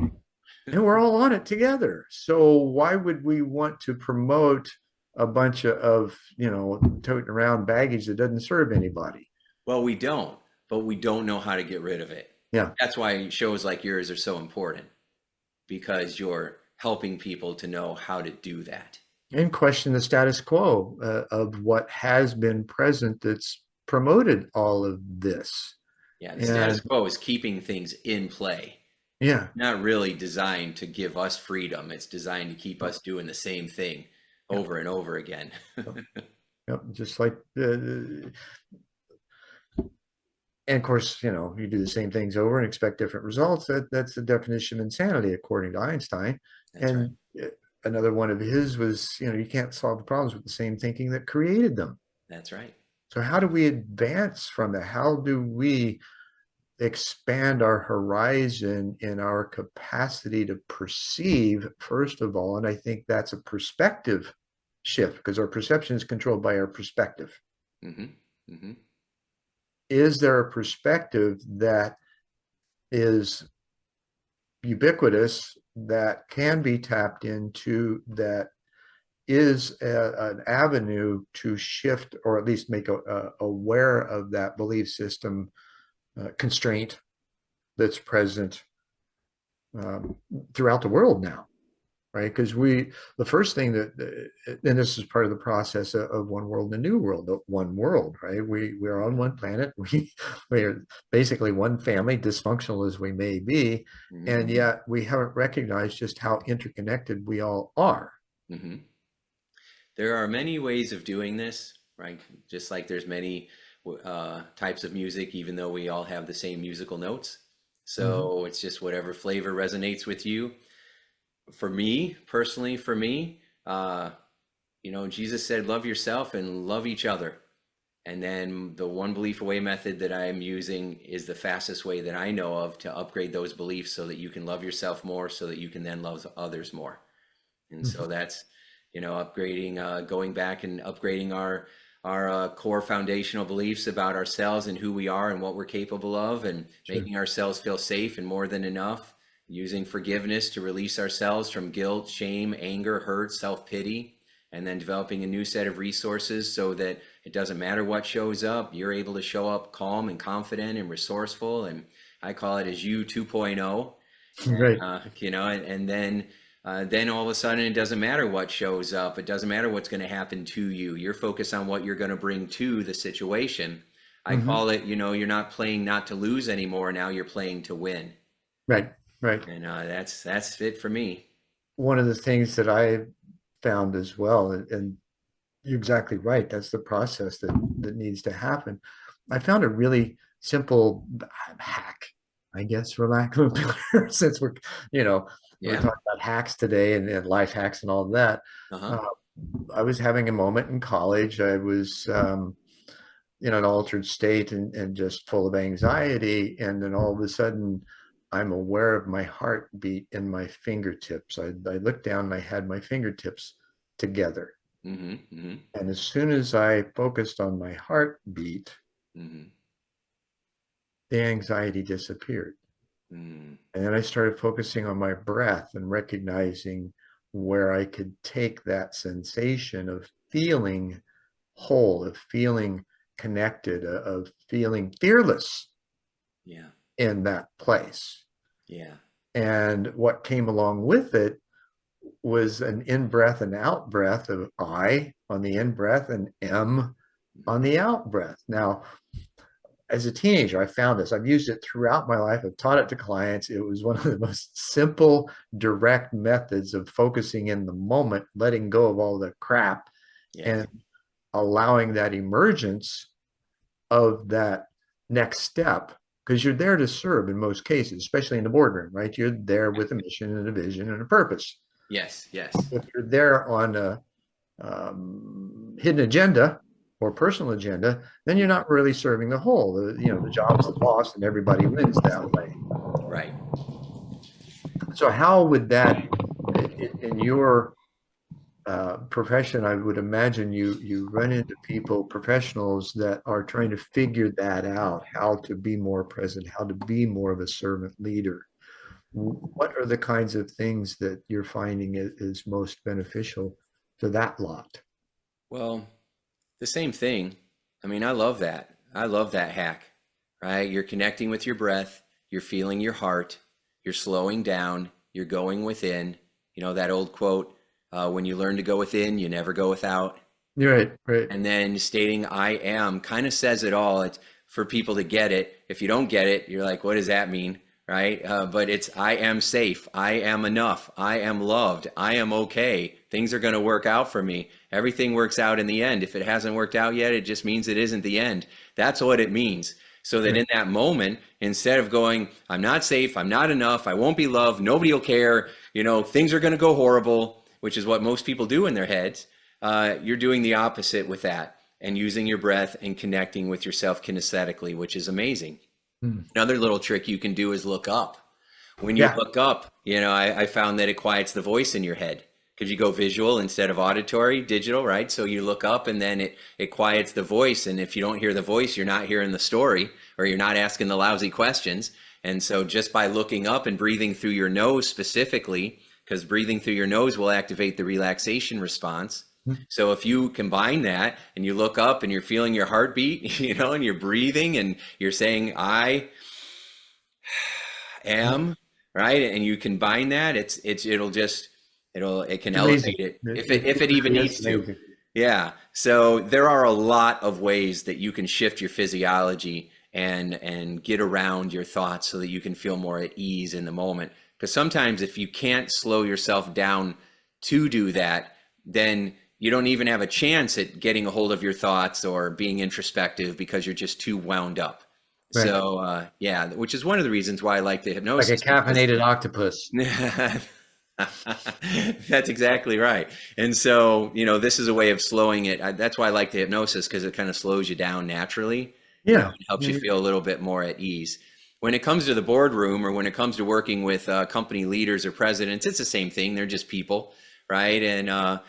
And we're all on it together. So why would we want to promote a bunch of, toting around baggage that doesn't serve anybody? Well, we don't, but we don't know how to get rid of it. Yeah. That's why shows like yours are so important because you're helping people to know how to do that. And question the status quo of what has been present that's promoted all of this. Yeah, the status And quo is keeping things in play. yeah, Not really designed to give us freedom. It's designed to keep us doing the same thing yeah, over and over again. yeah, just like and of course, you do the same things over and expect different results. That's the definition of insanity, according to Einstein. That's right. And another one of his was, you can't solve the problems with the same thinking that created them. That's right. So how do we advance from that? How do we expand our horizon in our capacity to perceive, first of all? And I think that's a perspective shift because our perception is controlled by our perspective. Mm-hmm. Mm-hmm. Is there a perspective that is ubiquitous, that can be tapped into, that is an avenue to shift or at least make aware of that belief system constraint that's present throughout the world now? right? Because the first thing and this is part of the process of one world and a new world, one world, right? We're on one planet. We are basically one family, dysfunctional as we may be, and Mm-hmm. yet we haven't recognized just how interconnected we all are. Mm-hmm. There are many ways of doing this, right? Just like there's many types of music, even though we all have the same musical notes. Mhm. So it's just whatever flavor resonates with you. For me, personally, for me, Jesus said, love yourself and love each other. And then the one belief away method that I am using is the fastest way that I know of to upgrade those beliefs so that you can love yourself more, so that you can then love others more. And so that's, upgrading, going back and upgrading our core foundational beliefs about ourselves and who we are and what we're capable of, and Sure. making ourselves feel safe and more than enough, using forgiveness to release ourselves from guilt, shame, anger, hurt, self-pity, and then developing a new set of resources so that it doesn't matter what shows up, you're able to show up calm and confident and resourceful. And I call it as you 2.0. Right. And then all of a sudden it doesn't matter what shows up. It doesn't matter what's going to happen to you. You're focused on what you're going to bring to the situation. I Hmm. call it, you're not playing not to lose anymore. Now you're playing to win. Right. Right. And that's it for me. One of the things that I found as well, and you're exactly right. That's the process that needs to happen. I found a really simple hack, I guess, for lack of a better, since you know, we're Yeah. talking about hacks today and life hacks and all of that. Uh-huh. Uh, I was having a moment in college. I was in an altered state and just full of anxiety, and then all of a sudden, I'm aware of my heartbeat in my fingertips. I looked down and I had my fingertips together. Mm-hmm. Mm-hmm. And as soon as I focused on my heartbeat, Mm-hmm. the anxiety disappeared. Mm-hmm. And then I started focusing on my breath and recognizing where I could take that sensation of feeling whole, of feeling connected, of feeling fearless Yeah. in that place. Yeah. And what came along with it was an in breath and out breath of I on the in breath and M on the out breath. Now, as a teenager, I found this. I've used it throughout my life. I've taught it to clients. It was one of the most simple, direct methods of focusing in the moment, letting go of all the crap, Yes. and allowing that emergence of that next step. Because you're there to serve in most cases, especially in the boardroom, right? You're there with a mission and a vision and a purpose. Yes. Yes. If you're there on a hidden agenda or personal agenda, then you're not really serving the whole. The job's the boss, and everybody wins that way. Right. So, how would that, in your profession, I would imagine you run into people, professionals that are trying to figure that out, how to be more present, how to be more of a servant leader. What are the kinds of things that you're finding is most beneficial to that lot? Well, the same thing. I mean, I love that. I love that hack, right? You're connecting with your breath, you're feeling your heart, you're slowing down, you're going within. That old quote, when you learn to go within, you never go without. You're right, right. And then stating I am kind of says it all. It's for people to get it. If you don't get it, you're like, what does that mean? Right? But it's I am safe. I am enough. I am loved. I am okay. Things are going to work out for me. Everything works out in the end. If it hasn't worked out yet, it just means it isn't the end. That's what it means. So that Right. in that moment, instead of going, I'm not safe, I'm not enough, I won't be loved, nobody will care, things are going to go horrible, which is what most people do in their heads. You're doing the opposite with that and using your breath and connecting with yourself kinesthetically, which is amazing. Mm. Another little trick you can do is look up. When you Yeah. look up, I found that it quiets the voice in your head because you go visual instead of auditory, digital, right? So you look up and then it quiets the voice. And if you don't hear the voice, you're not hearing the story or you're not asking the lousy questions. And so just by looking up and breathing through your nose specifically, because breathing through your nose will activate the relaxation response. Mm. So if you combine that and you look up and you're feeling your heartbeat, and you're breathing and you're saying, I am, right? And you combine that, it'll just It can It's amazing. elevate it if it even It needs is to. amazing. Yeah. So there are a lot of ways that you can shift your physiology and get around your thoughts so that you can feel more at ease in the moment. Because sometimes if you can't slow yourself down to do that, then you don't even have a chance at getting a hold of your thoughts or being introspective because you're just too wound up. Right. So yeah, which is one of the reasons why I like the Like a hypnosis because caffeinated octopus. that's exactly right. And so, this is a way of slowing it. That's why I like the hypnosis because it kind of slows you down naturally, Yeah. and helps you feel a little bit more at ease. When it comes to the boardroom or when it comes to working with company leaders or presidents, it's the same thing. They're just people, right? And a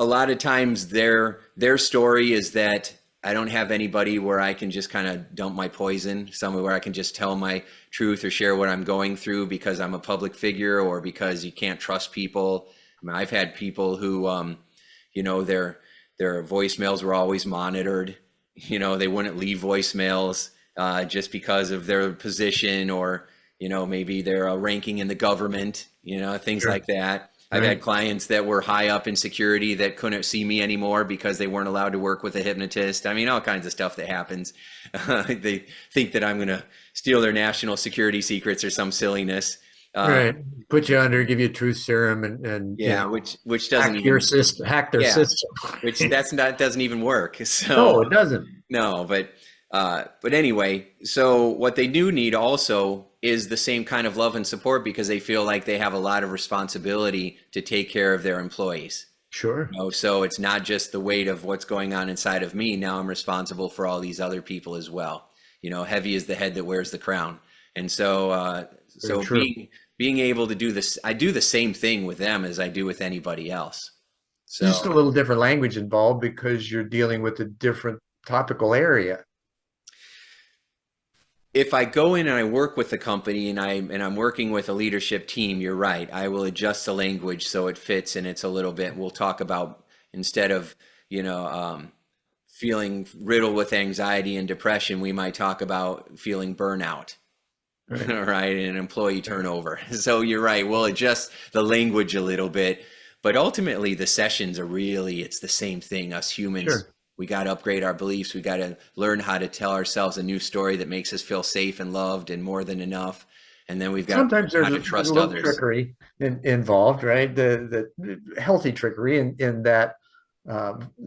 lot of times their story is that I don't have anybody where I can just kind of dump my poison, somewhere where I can just tell my truth or share what I'm going through because I'm a public figure or because you can't trust people. I mean, I've had people who, their voicemails were always monitored. They wouldn't leave voicemails just because of their position or, maybe their ranking in the government, things Sure. like that. I've Right. had clients that were high up in security that couldn't see me anymore because they weren't allowed to work with a hypnotist. I mean, all kinds of stuff that happens. They think that I'm going to steal their national security secrets or some silliness. Right. Put you under, give you a truth serum and Yeah, which doesn't even, hack their yeah, system. which doesn't even work. So No, it doesn't. no, but anyway, so what they do need also is the same kind of love and support because they feel like they have a lot of responsibility to take care of their employees. Sure. So it's not just the weight of what's going on inside of me. Now I'm responsible for all these other people as well. Heavy is the head that wears the crown. And so, Very true. being able to do this, I do the same thing with them as I do with anybody else. So Just a little different language involved because you're dealing with a different topical area. if I go in and I work with the company and I'm working with a leadership team, you're right. I will adjust the language so it fits and it's a little bit. We'll talk about instead of feeling riddled with anxiety and depression, we might talk about feeling burnout, Right. right, and employee turnover. So you're right. We'll adjust the language a little bit, but ultimately the sessions are really it's the same thing. Us humans. Sure. We got to upgrade our beliefs. We got to learn how to tell ourselves a new story that makes us feel safe and loved and more than enough. And then we've got Sometimes how there's to a trust little others. trickery involved, right? The healthy trickery in that,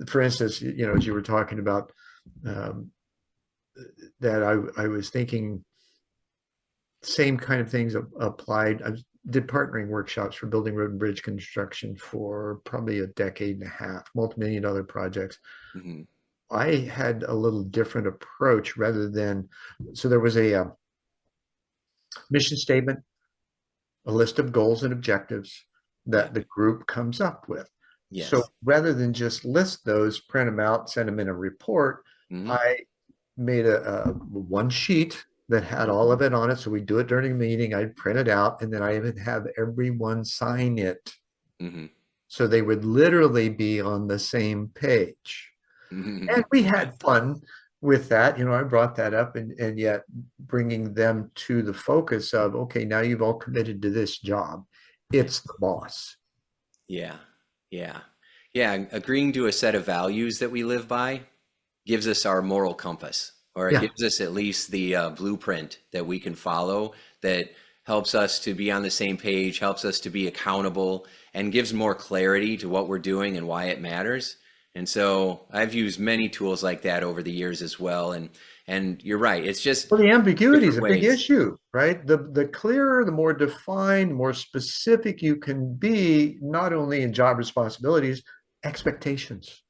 for instance, as you were talking about, um, that I was thinking same kind of things applied. I did partnering workshops for building road and bridge construction for probably a decade and a half, multi-million-dollar projects. Mm-hmm. I had a little different approach rather than, so there was a mission statement, a list of goals and objectives Yeah. that the group comes up with. Yes. So rather than just list those, print them out, send them in a report, Mm-hmm. I made a one sheet that had all of it on it. So we do it during a meeting. I'd print it out and then I would have everyone sign it. Mm-hmm. So they would literally be on the same page. Mm-hmm. And we had fun with that. I brought that up and yet bringing them to the focus of, okay, now you've all committed to this job. It's the boss. Yeah. Yeah. Yeah. Agreeing to a set of values that we live by gives us our moral compass, or it Yeah. gives us at least the blueprint that we can follow that helps us to be on the same page, helps us to be accountable, and gives more clarity to what we're doing and why it matters. And so I've used many tools like that over the years as well. And you're right. It's just Well, the ambiguity is a different big ways. issue, right? The clearer, the more defined, more specific you can be, not only in job responsibilities, expectations.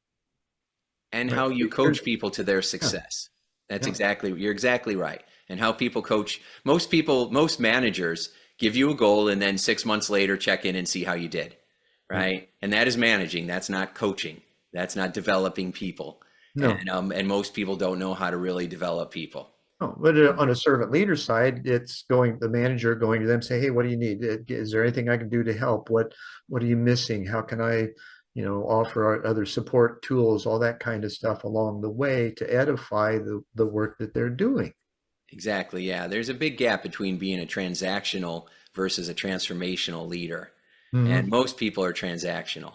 And Right? how you coach people to their Yeah, success. yeah. You're exactly right. And how people coach, most managers give you a goal and then 6 months later check in and see how you did, right? And that is managing. That's not coaching. That's not developing people. No. And most people don't know how to really develop people. No, but on a servant leader side, it's the manager going to them, say, hey, what do you need? Is there anything I can do to help? What are you missing? How can I, offer other support tools, all that kind of stuff along the way to edify the work that they're doing. Exactly. Yeah. There's a big gap between being a transactional versus a transformational leader. and Mhm. most people are transactional.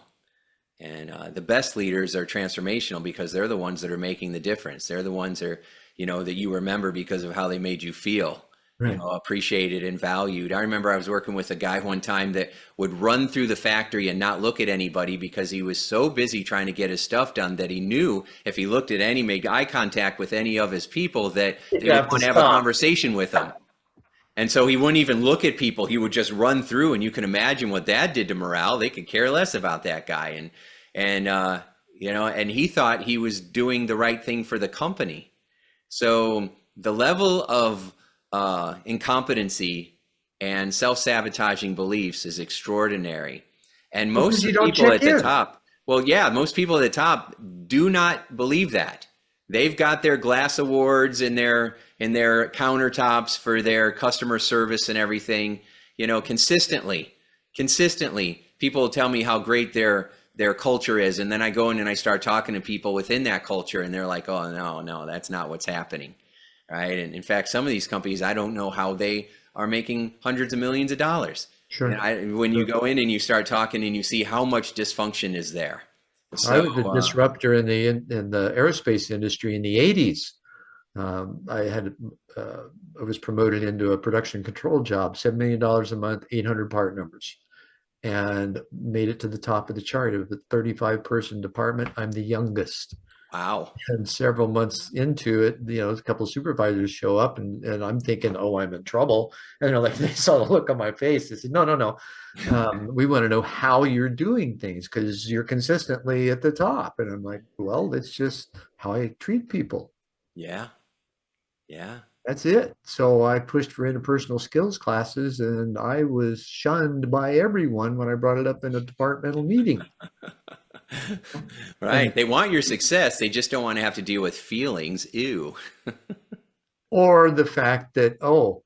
And the best leaders are transformational because they're the ones that are making the difference. They're the ones that are, that you remember because of how they made you feel, Right. appreciated and valued. I remember I was working with a guy one time that would run through the factory and not look at anybody because he was so busy trying to get his stuff done that he knew if he looked at made eye contact with any of his people, that they You would have to want to have a stop. conversation with him. And so he wouldn't even look at people. He would just run through, and you can imagine what that did to morale. They could care less about that guy. And he thought he was doing the right thing for the company. So the level of incompetency and self-sabotaging beliefs is extraordinary. And Well, most because of you the don't people check at the in. top, well, yeah, most people at the top do not believe that. They've got their glass awards and their countertops for their customer service and everything, consistently. Consistently, people will tell me how great their culture is, and then I go in and I start talking to people within that culture, and they're like, "Oh, no, that's not what's happening." Right? And in fact, some of these companies, I don't know how they are making hundreds of millions of dollars. Sure. When you Sure. go in and you start talking and you see how much dysfunction is there. I So, was a disruptor in the aerospace industry in the 80s. I had I was promoted into a production control job, $7 million a month, 800 part numbers, and made it to the top of the chart of the 35-person department. I'm the youngest. wow. And several months into it, a couple of supervisors show up, and I'm thinking, oh, I'm in trouble. And they're like, they saw the look on my face. They said, no, no, no. We want to know how you're doing things because you're consistently at the top. And I'm like, well, it's just how I treat people. Yeah. Yeah. That's it. So I pushed for interpersonal skills classes, and I was shunned by everyone when I brought it up in a departmental meeting. And Right. They want your success. They just don't want to have to deal with feelings. Ew. or the fact that, oh,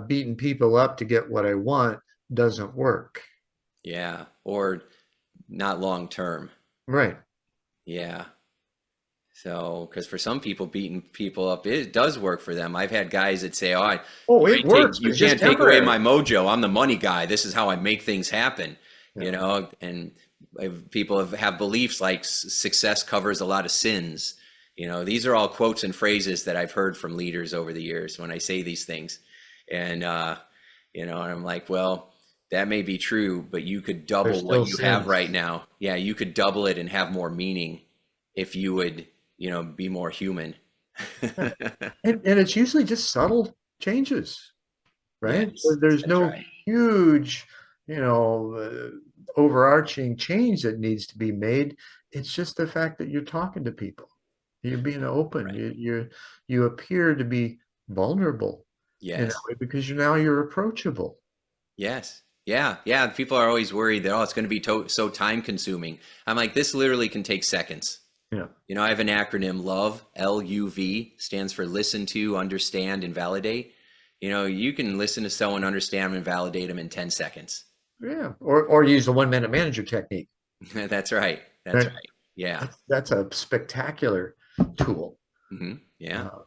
beating people up to get what I want doesn't work. Yeah. Or not long term. Right. Yeah. So, because for some people, beating people up, it does work for them. I've had guys that say, "Oh, Oh, it works. you It's just can't take away temporary. my mojo. I'm the money guy. This is how I make things happen." Yeah. And people have beliefs like success covers a lot of sins. These are all quotes and phrases that I've heard from leaders over the years when I say these things. And, and I'm like, well, that may be true, but you could There's double still what you have sins. right now. Yeah, you could double it and have more meaning if you would, be more human. Yeah. And it's usually just subtle changes, right? Yes, There's that's no right. huge, you know, overarching change that needs to be made. It's just the fact that you're talking to people. You're being open. Right. You appear to be vulnerable in that Yes. way because you're approachable. Yes. Yeah. Yeah. People are always worried that, oh, it's going to be so time consuming. I'm like, this literally can take seconds. Yeah. I have an acronym LOVE, LUV, stands for listen to, understand, and validate. You can listen to someone, understand them, and validate them in 10 seconds. Yeah. Or use the 1 minute manager technique. That's right. That's Right. right. Yeah. That's a spectacular tool. Yeah. Uh,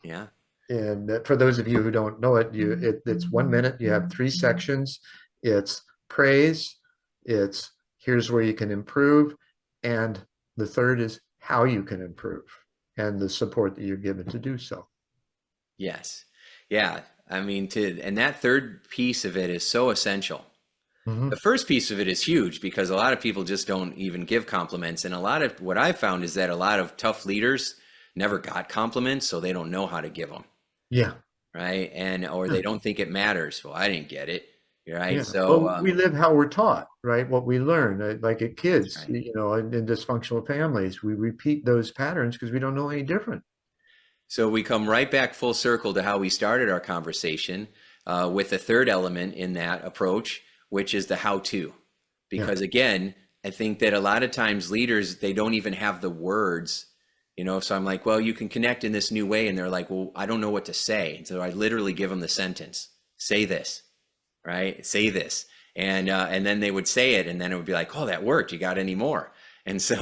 Yeah. And for those of you who don't know it, it's 1 minute. You have 3 sections. It's praise. It's here's where you can improve. And the third is how you can improve and the support that you're given to do so. Yes. Yeah. I mean, and that third piece of it is so essential. Mhm. The first piece of it is huge because a lot of people just don't even give compliments. And a lot of what I've found is that a lot of tough leaders never got compliments, so they don't know how to give them. Yeah. Right. Or they don't think it matters. Well, I didn't get it. Right. Yeah. So, Well, we live how we're taught, right? What we learn, like at that's kids, right. in dysfunctional families, we repeat those patterns because we don't know any different. So we come right back full circle to how we started our conversation with the third element in that approach, which is the how to. Yeah. Because again, I think that a lot of times leaders, they don't even have the words, so I'm like, well, you can connect in this new way. And they're like, well, I don't know what to say. And so I literally give them the sentence, say this, right? Say this. And then they would say it. And then it would be like, oh, that worked. You got any more? And so,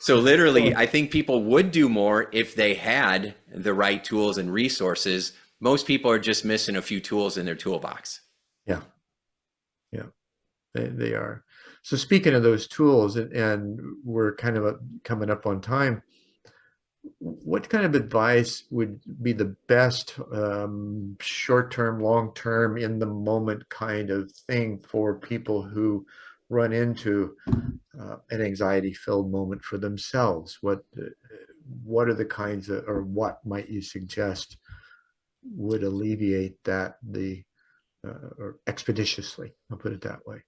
so literally, I think people would do more if they had the right tools and resources. Most people are just missing a few tools in their toolbox. Yeah. They are. So speaking of those tools, and we're kind of coming up on time, what kind of advice would be the best short-term, long-term, in the moment kind of thing for people who run into an anxiety-filled moment for themselves? What are the kinds of, or what might you suggest would alleviate that or expeditiously? I'll put it that way.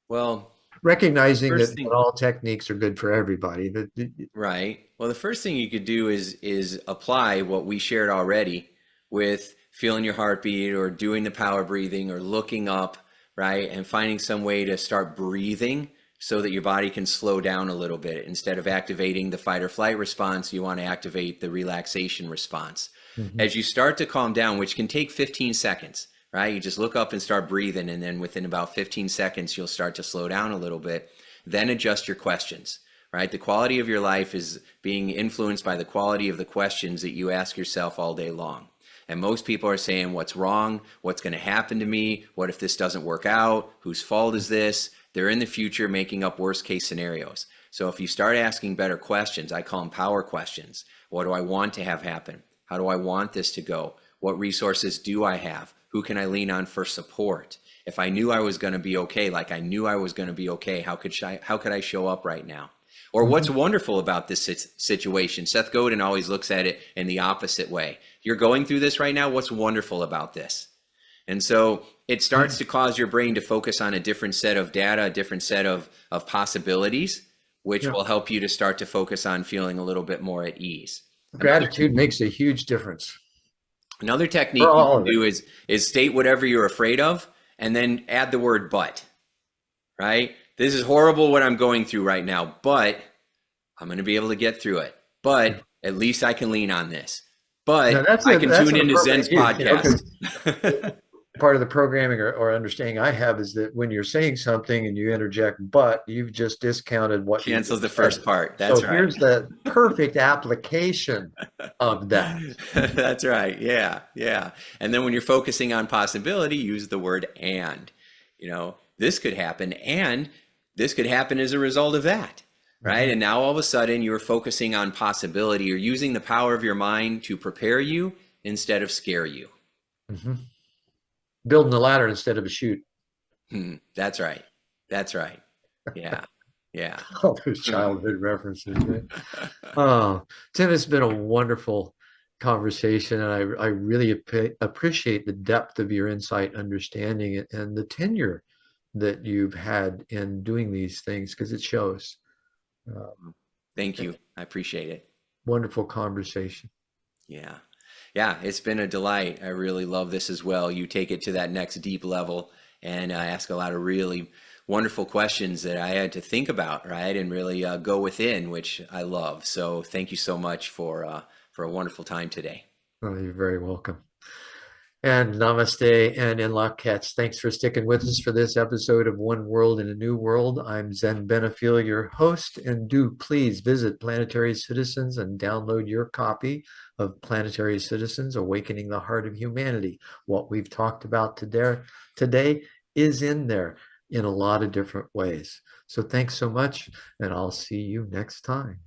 Well, Recognizing first that thing, not all techniques are good for everybody. But right. Well, the first thing you could do is apply what we shared already with feeling your heartbeat or doing the power breathing or looking up, right? And finding some way to start breathing so that your body can slow down a little bit. Instead of activating the fight or flight response, you want to activate the relaxation response. Mhm. As you start to calm down, which can take 15 seconds, right? You just look up and start breathing, and then within about 15 seconds, you'll start to slow down a little bit. Then adjust your questions, right? The quality of your life is being influenced by the quality of the questions that you ask yourself all day long. And most people are saying, what's wrong? What's going to happen to me? What if this doesn't work out? Whose fault is this? They're in the future making up worst case scenarios. So if you start asking better questions, I call them power questions. What do I want to have happen? How do I want this to go? What resources do I have? Who can I lean on for support? If I knew I was going to be okay, like I knew I was going to be okay, how could I show up right now? Or what's Mhm. wonderful about this situation? Seth Godin always looks at it in the opposite way. You're going through this right now. What's wonderful about this? And so it starts to cause your brain to focus on a different set of data, a different set of possibilities, which Yeah. will help you to start to focus on feeling a little bit more at ease. Gratitude makes a huge difference Another for technique you all can of it. do is state whatever you're afraid of and then add the word but, right? This is horrible what I'm going through right now, but I'm going to be able to get through it. But at least I can lean on this. Now But that's I a can that's tune an into appropriate Zen's use, podcast. because part of the programming or understanding I have is that when you're saying something and you interject, but you've just discounted what you Cancels the just said. first part. So That's right. here's the perfect application of that. That's right. Yeah. Yeah. And then when you're focusing on possibility, use the word and. This could happen and this could happen as a result of that. Right. Mhm. And now all of a sudden you're focusing on possibility. You're using the power of your mind to prepare you instead of scare you. Mhm. Building a ladder instead of a chute. That's right. That's right. Yeah. Yeah. All those childhood references. Right? Oh, Tim, it's been a wonderful conversation, and I really appreciate the depth of your insight, understanding it, and the tenure that you've had in doing these things, because it shows. Uh, Thank you. I appreciate it. Wonderful conversation. Yeah. Yeah, it's been a delight. I really love this as well. You take it to that next deep level and ask a lot of really wonderful questions that I had to think about, right? And really go within, which I love. So thank you so much for a wonderful time today. Oh, you're very welcome. And namaste and in lakhets. Thanks for sticking with us for this episode of One World in a New World. I'm Zen Benefiel, your host, and do please visit Planetary Citizens and download your copy of Planetary Citizens, Awakening the Heart of Humanity. What we've talked about today is in there in a lot of different ways. So thanks so much, and I'll see you next time.